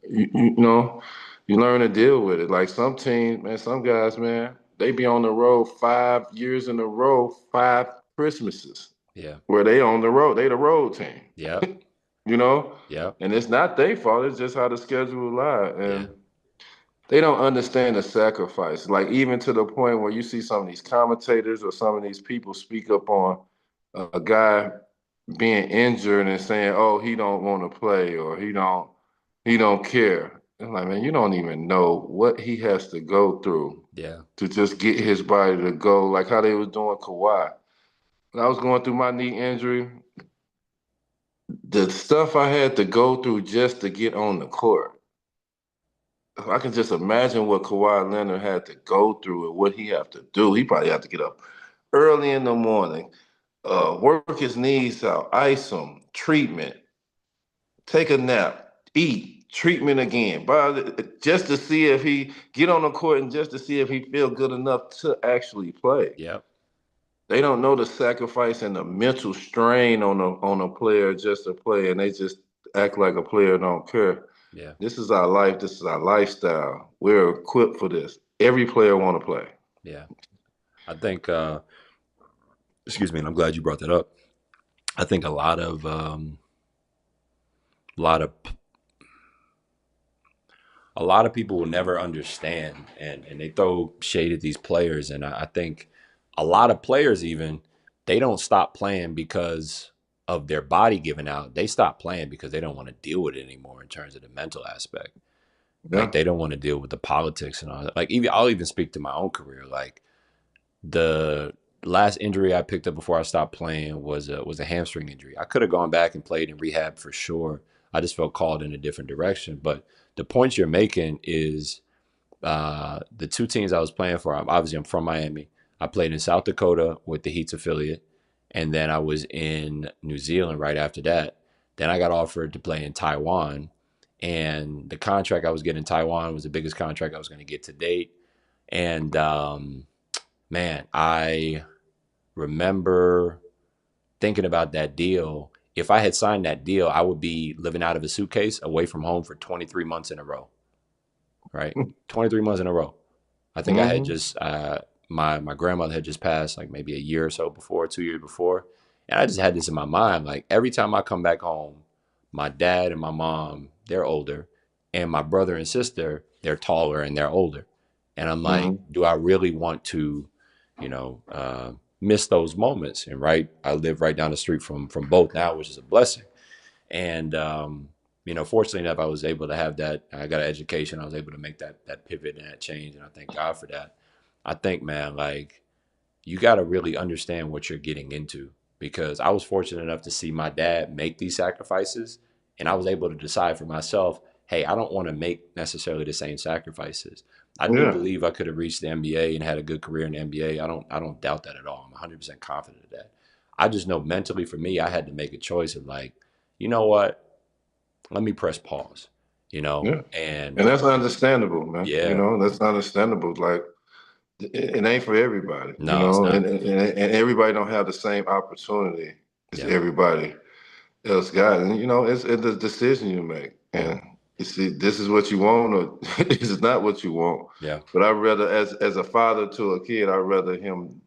you know, you learn to deal with it. Like some teams, man, some guys, man, they be on the road 5 years in a row, 5 Christmases Yeah. where they on the road. They the road team, Yep. you know? Yep. And it's not their fault. It's just how the schedule lie. Yeah. And they don't understand the sacrifice. Like even to the point where you see some of these commentators or some of these people speak up on a guy being injured and saying, "Oh, he don't want to play or he don't care." I'm like, man, you don't even know what he has to go through Yeah. to just get his body to go. Like how they was doing Kawhi. When I was going through my knee injury, the stuff I had to go through just to get on the court. I can just imagine what Kawhi Leonard had to go through and what he have to do. He probably had to get up early in the morning, work his knees out, ice them, treatment, take a nap, eat, treatment again, but just to see if he get on the court and just to see if he feel good enough to actually play. Yep. They don't know the sacrifice and the mental strain on a player just to play, and they just act like a player don't care. Yeah. This is our life. This is our lifestyle. We're equipped for this. Every player want to play. Yeah. I think excuse me, and I'm glad you brought that up. I think a lot of a lot of people will never understand, and they throw shade at these players, and I think a lot of players even they don't stop playing because of their body giving out. They stop playing because they don't want to deal with it anymore in terms of the mental aspect. Like Yeah. they don't want to deal with the politics and all that. Like even I'll even speak to my own career. Like the last injury I picked up before I stopped playing was a hamstring injury. I could have gone back and played in rehab for sure. I just felt called in a different direction. But the point you're making is the two teams I was playing for. Obviously, I'm from Miami. I played in South Dakota with the Heat's affiliate, and then I was in New Zealand right after that. Then I got offered to play in Taiwan, and the contract I was getting in Taiwan was the biggest contract I was going to get to date. And man, I remember thinking about that deal. If I had signed that deal, I would be living out of a suitcase away from home for 23 months in a row, right? 23 months in a row. I think I had Mm-hmm. just my grandmother had just passed like maybe a year or so before, 2 years before, and I just had this in my mind. Like every time I come back home, my dad and my mom they're older, and my brother and sister they're taller and they're older, and I'm like, Mm-hmm. do I really want to, you know, miss those moments. And I live right down the street from both now, which is a blessing. And fortunately enough, I was able to have that. I got an education. I was able to make that pivot and that change, and I thank God for that. I think, man, like you got to really understand what you're getting into, because I was fortunate enough to see my dad make these sacrifices, and I was able to decide for myself, hey, I don't want to make necessarily the same sacrifices. I do Yeah, believe I could have reached the NBA and had a good career in the NBA. I don't doubt that at all. I'm 100% confident of that. I just know mentally for me, I had to make a choice of like, you know what? Let me press pause, yeah. and And that's understandable, man. yeah, That's understandable. Like it ain't for everybody, no, it's not. and everybody don't have the same opportunity as Yeah, everybody else got. And it's a decision you make. yeah, And you see, this is what you want, or this is not what you want. yeah, But I rather, as a father to a kid, I rather him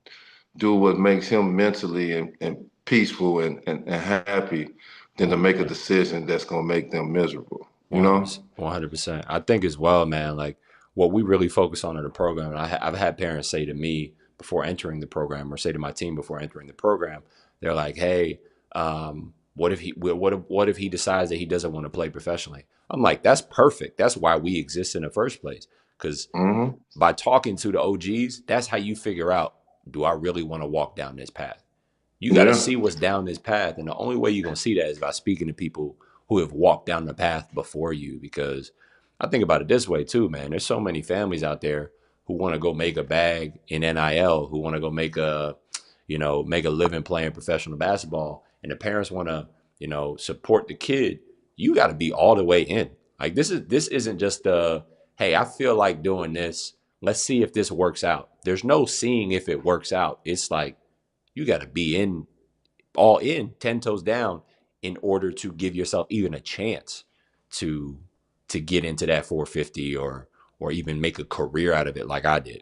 do what makes him mentally and peaceful and happy than to make a 100%. decision that's gonna make them miserable. You know? 100%. 100%. I think as well, man, like what we really focus on in the program, and I've had parents say to me before entering the program, or say to my team before entering the program, they're like, hey, what if he decides that he doesn't want to play professionally? I'm like, that's perfect. That's why we exist in the first place. Because Hmm. by talking to the OGs, that's how you figure out, do I really want to walk down this path? You got to Yeah. see what's down this path. And the only way you're going to see that is by speaking to people who have walked down the path before you. Because I think about it this way too, man. There's so many families out there who want to go make a bag in NIL, who want to go make a living playing professional basketball. And the parents want to, support the kid. You got to be all the way in. Like this isn't just hey, I feel like doing this. Let's see if this works out. There's no seeing if it works out. It's like, you got to be in, all in, 10 toes down, in order to give yourself even a chance to get into that 450, or even make a career out of it like I did.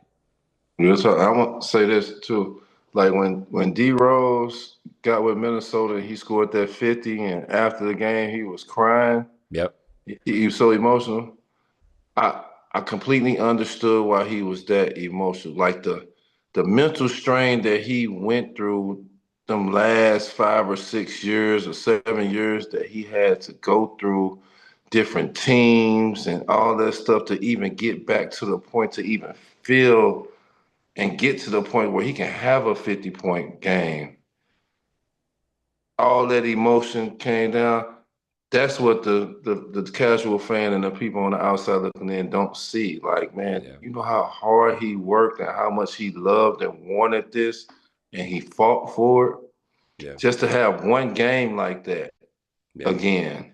Yeah, so I want to say this too. Like when D Rose got with Minnesota, he scored that 50, and after the game he was crying. Yep. He was so emotional. I I completely understood why he was that emotional. Like the mental strain that he went through them last 5 or 6 years or 7 years that he had to go through different teams and all that stuff to even get back to the point to even feel and get to the point where he can have a 50-point game. All that emotion came down. That's what the casual fan and the people on the outside looking in don't see. Like, man, Yeah. you know how hard he worked and how much he loved and wanted this, and he fought for it. Yeah. Just to have one game like that Yeah. again,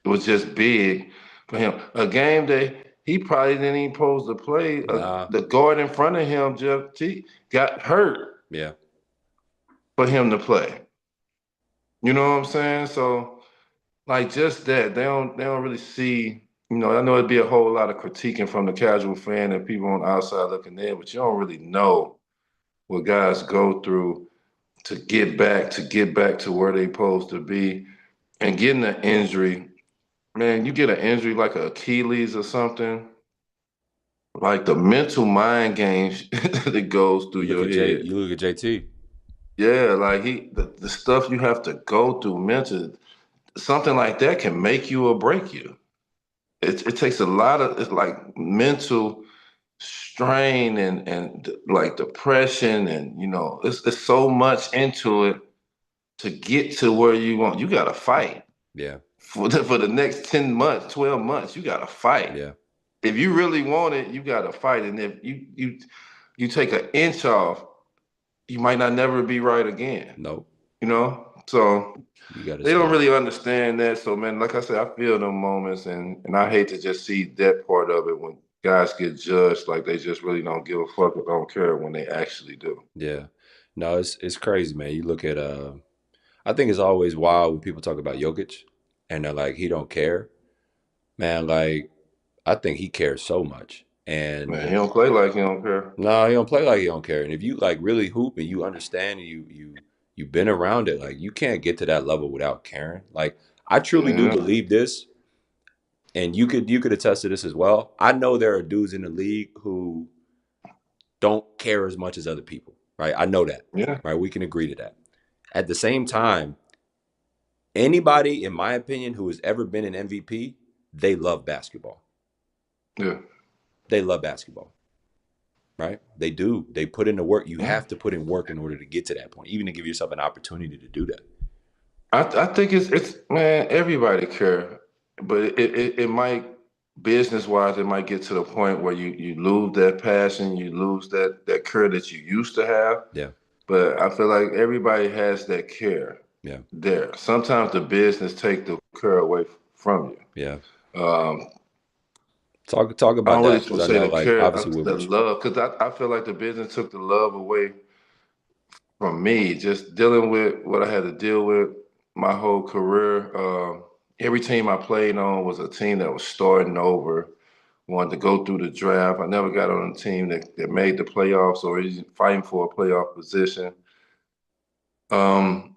it was just big for him. A game that he probably didn't even pose to play. Nah. The guard in front of him, Jeff T, got hurt Yeah. for him to play. You know what I'm saying? So like just that, they don't really see. I know it'd be a whole lot of critiquing from the casual fan and people on the outside looking in, but you don't really know what guys go through to get back to where they supposed to be. And getting an injury, man, you get an injury like an Achilles or something, like the mental mind games that goes through You look your at head. JT. Yeah, like the stuff you have to go through mentally, something like that can make you or break you. It takes a lot of it's like mental strain and like depression and it's so much into it to get to where you want. You got to fight Yeah. for the next 10 months, 12 months. You got to fight. Yeah. If you really want it, you got to fight. And if you take an inch off, you might not never be right again. Nope. So You got to they don't stay. really understand that. So man, like I said, I feel them moments and I hate to just see that part of it when guys get judged like they just really don't give a fuck or don't care when they actually do. Yeah. No, it's crazy, man. You look at I think it's always wild when people talk about Jokic and they're like, he don't care. Man, like I think he cares so much. Man, And he don't play like he don't care. no, he don't play like he don't care. And if you like really hoop and you understand and you've been around it, like you can't get to that level without caring. Like I truly do Yeah. believe this, and you could attest to this as well. I know there are dudes in the league who don't care as much as other people. right? I know that, Yeah. right? We can agree to that. At the same time, anybody, in my opinion, who has ever been an MVP, they love basketball. Yeah. They love basketball, right? They do. They put in the work. You Yeah. have to put in work in order to get to that point, even to give yourself an opportunity to do that. I think it's man, everybody care, but it might business wise it might get to the point where you lose that passion, you lose that care that you used to have. Yeah, But I feel like everybody has that care yeah, there. Sometimes the business take the care away from yeah. you. Talk I about don't really that because want I to say know, the like, care, obviously, we're the with you. love, because I feel like the business took the love away from me, just dealing with what I had to deal with my whole career. Every team I played on was a team that was starting over, wanted to go through the draft. I never got on a team that made the playoffs or is fighting for a playoff position. Um,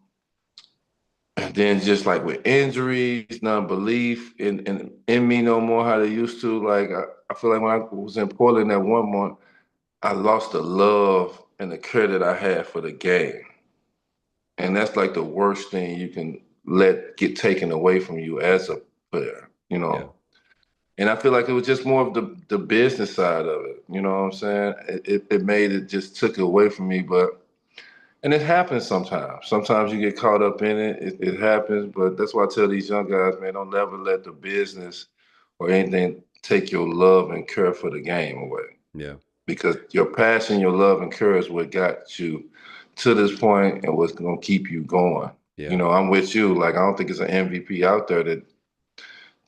and then just like with injuries, non-belief in me no more how they used to. Like I feel like when I was in Portland at one month, I lost the love and the care that I had for the game. And that's like the worst thing you can let get taken away from you as a player, you Yeah, know. And I feel like it was just more of the business side of it. You know what I'm saying? It made it just took it away from me. But and it happens sometimes. Sometimes you get caught up in it. It happens. But that's why I tell these young guys, man, don't never let the business or anything take your love and care for the game away yeah, because your passion, your love, and care is what got you to this point and what's going to keep you going. You yeah, know, I'm with you. Like, I don't think it's an MVP out there that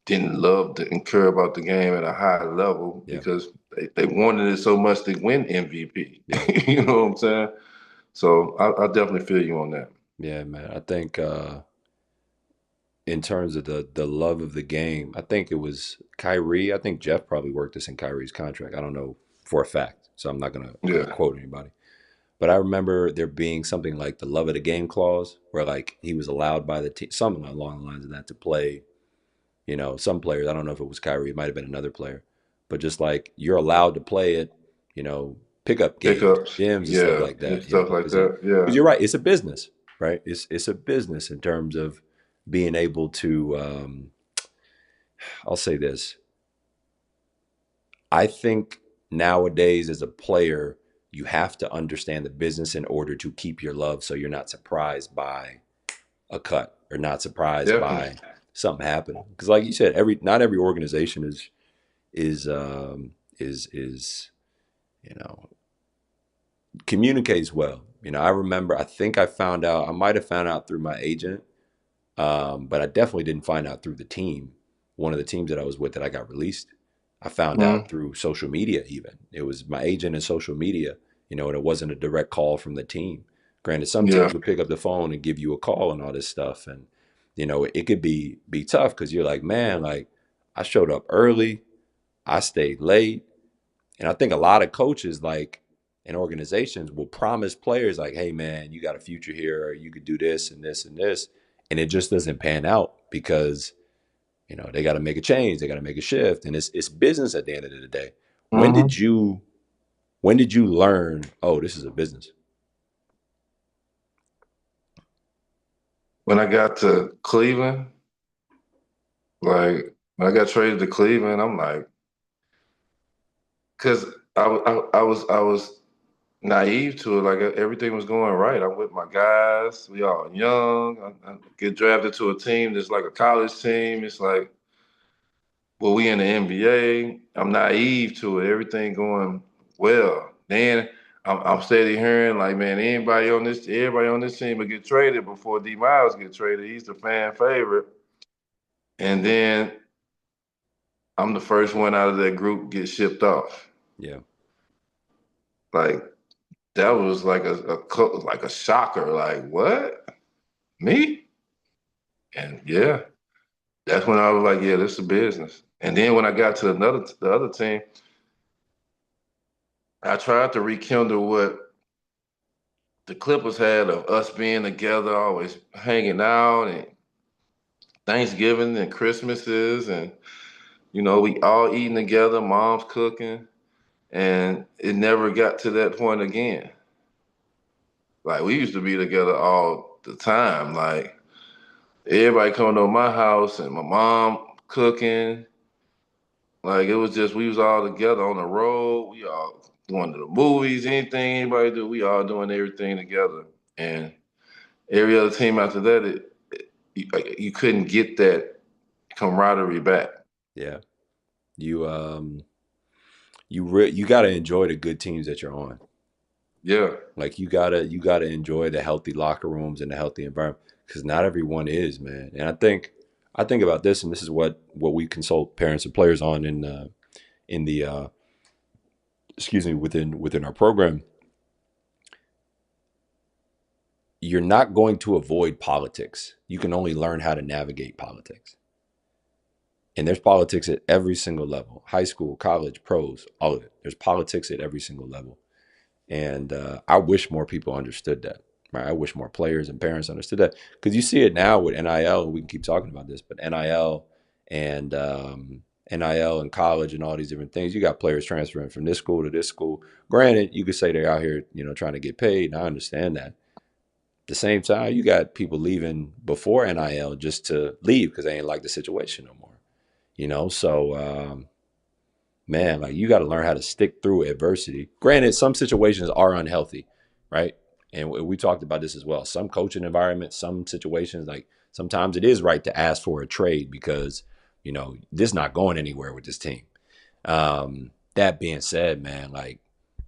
didn't love and care about the game at a high level yeah, because they wanted it so much to win MVP. yeah, You know what I'm saying? So I definitely feel you on that. yeah, man. I think in terms of the love of the game, I think it was Kyrie. I think Jeff probably worked this in Kyrie's contract. I don't know for a fact, so I'm not gonna Yeah. quote anybody. But I remember there being something like the love of the game clause, where like he was allowed by the team, something along the lines of that, to play. You know, some players. I don't know if it was Kyrie. It might have been another player, but just like you're allowed to play it. You know, pickup games, Pickups. gyms, and stuff Yeah. like And that. You stuff know, like because that. Yeah. you're right. It's a business, right? It's a business in terms of being able to. I'll say this. I think nowadays as a player, you have to understand the business in order to keep your love, so you're not surprised by a cut or not surprised Definitely. by something happening. Because, like you said, every not every organization is you know communicates well. You know, I remember. I think I found out. I might have found out through my agent, but I definitely didn't find out through the team. One of the teams that I was with that I got released, I found out Mm-hmm. through social media. Even it was my agent and social media. You know, and it wasn't a direct call from the team. Granted, some Yeah. teams would pick up the phone and give you a call and all this stuff, and you know it could be tough because you're like, man, like I showed up early, I stayed late, and I think a lot of coaches like and organizations will promise players like, hey man, you got a future here, or you could do this and this and this, and it just doesn't pan out because you know they got to make a change, they got to make a shift, and it's business at the end of the day. When Mm-hmm. did you when did you learn? Oh, this is a business. When I got to Cleveland, like when I got traded to Cleveland, I'm like, because I was naive to it. Like everything was going right. I'm with my guys. We all young. I get drafted to a team that's like a college team. It's like, well, we in the NBA. I'm naive to it. Everything going well. Then I'm steady hearing like, man, everybody on this team will get traded before D Miles get traded. He's the fan favorite. And then I'm the first one out of that group get shipped off. Yeah, Like that was like like a shocker. Like what? Me? And yeah, that's when I was like, yeah, this is business. And then when I got to the other team, I tried to rekindle what the Clippers had of us being together, always hanging out and Thanksgiving and Christmases and we all eating together, mom's cooking, and it never got to that point again. Like we used to be together all the time. Like everybody coming to my house and my mom cooking. Like it was just we was all together on the road. We all going to the movies, anything anybody do, we all doing everything together. And every other team after that, you couldn't get that camaraderie back. Yeah. You you got to enjoy the good teams that you're on. Yeah. Like you gotta enjoy the healthy locker rooms and the healthy environment because not everyone is, man. And I think about this, and this is what we consult parents and players on in the excuse me within our program. You're not going to avoid politics. You can only learn how to navigate politics. And there's politics at every single level: high school, college, pros, all of it. There's politics at every single level. And I wish more people understood that. Right? I wish more players and parents understood that because you see it now with NIL. We can keep talking about this, but and NIL and college and all these different things. You got players transferring from this school to this school. Granted, you could say they're out here, trying to get paid. And I understand that. At the same time, you got people leaving before NIL just to leave because they ain't like the situation no more. So man, like you got to learn how to stick through adversity. Granted, some situations are unhealthy, right? And we talked about this as well. Some coaching environments, some situations, like sometimes it is right to ask for a trade because this is not going anywhere with this team. That being said, man, like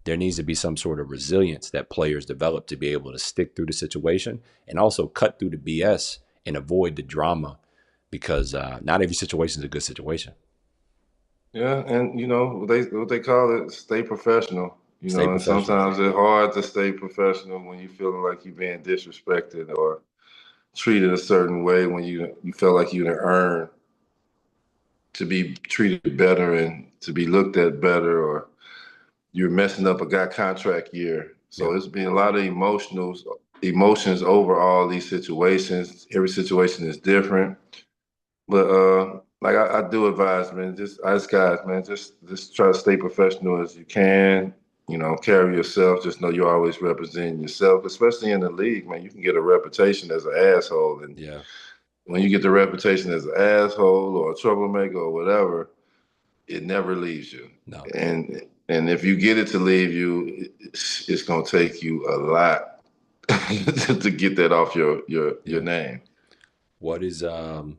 there needs to be some sort of resilience that players develop to be able to stick through the situation and also cut through the BS and avoid the drama because not every situation is a good situation. Yeah, and what they call it, stay professional. Stay And professional. sometimes it's hard to stay professional when you feeling like you're being disrespected or treated a certain way when you feel like you done earned to be treated better and to be looked at better, or you're messing up a guy contract year. Yeah. So it's been a lot of emotions over all these situations. Every situation is different. But like I do advise, man, just us guys, man, just try to stay professional as you can. Carry yourself. Just know you're always representing yourself, especially in the league, man. You can get a reputation as an asshole, and Yeah. when you get the reputation as an asshole or a troublemaker or whatever, it never leaves you. No. And if you get it to leave you, it's gonna take you a lot to get that off your Yeah. name. What is one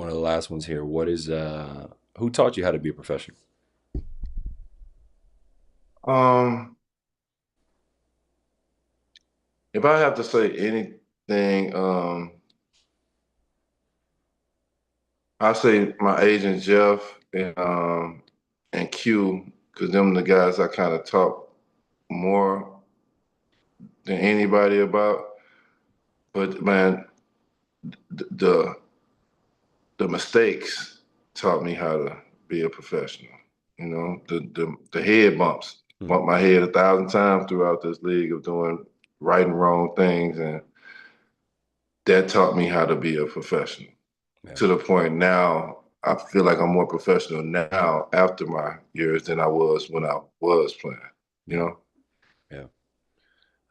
of the last ones here? What is who taught you how to be a professional? Um, if I have to say anything, I say my agent Jeff and Q, because them the guys I kind of talk more than anybody about. But man, the the mistakes taught me how to be a professional. The head bumps. Mm. Bumped my head 1,000 times throughout this league of doing right and wrong things, and that taught me how to be a professional. Yeah. To the point now, I feel like I'm more professional now after my years than I was when I was playing. You Yeah. know? Yeah.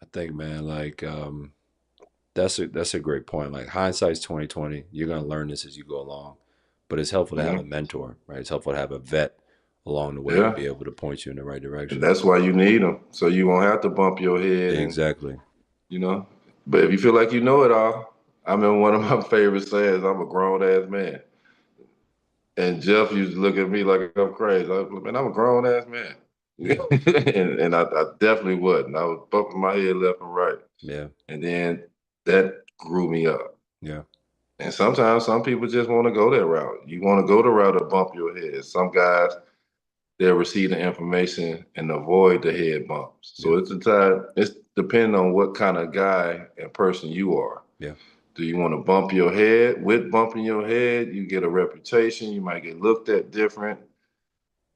I think, man, like that's a great point. Like hindsight's 2020. You're gonna learn this as you go along, but it's helpful to have a Mhm. mentor, right? It's helpful to have a vet along the way to Yeah, be able to point you in the right and direction. that's why you need them, so you won't have to bump your head and Exactly. you know. But if you feel like you know it all, I remember one of my favorite sayings, I'm a grown ass man. And Jeff used to look at me like I'm crazy. I was like, man, I'm a grown ass man. Yeah. and I definitely wasn't. I was bumping my head left and right. Yeah. And then that grew me up. Yeah. And sometimes some people just want to go that route. You want to go the route of bump your head. Some guys, they'll receive the information and avoid the head bumps. Yeah. So it's depending on what kind of guy and person you are. Yeah. Do you want to bump your head? With bumping your head, you get a reputation. You might get looked at different.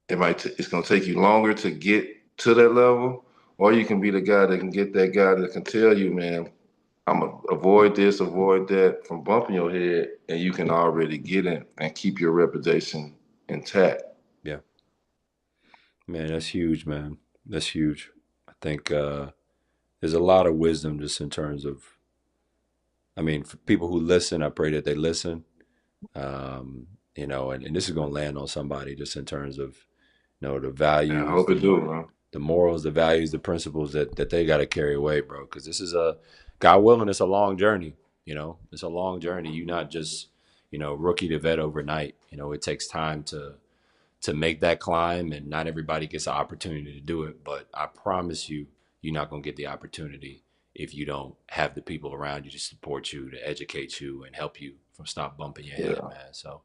It's going to take you longer to get to that level, or you can be the guy that can get that guy that can tell you, man, I'm gonna avoid this, avoid that from bumping your head, and you can already get in and keep your reputation intact. Yeah. Man, that's huge, man. That's huge. I think there's a lot of wisdom just in terms of, I mean, for people who listen, I pray that they listen. You know, and this is gonna land on somebody just in terms of, you know, the Yeah, I values, hope it do, bro. the morals, the values, the principles that they got to carry away, bro. Because this is a, God willing, it's a long journey. You know, it's a long journey. You're not just, you know, rookie to vet overnight. You know, it takes time to make that climb, and not everybody gets the opportunity to do it. But I promise you, you're not gonna get the opportunity if you don't have the people around you to support you, to educate you, and help you from stop bumping your head, Yeah. man. So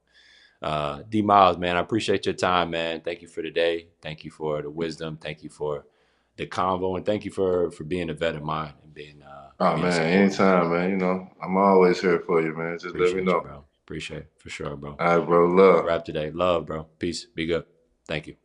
D Miles, man, I appreciate your time, man. Thank you for today. Thank you for the wisdom. Thank you for the convo, and thank you for being a vet of mine and Oh being a man, supporter, man. anytime, man. You know, I'm always here for you, man. Just let me Appreciate you, know. bro. Appreciate it for sure, bro. All right, bro. We'll Love. wrap today. Love, bro. Peace. Be good. Thank you.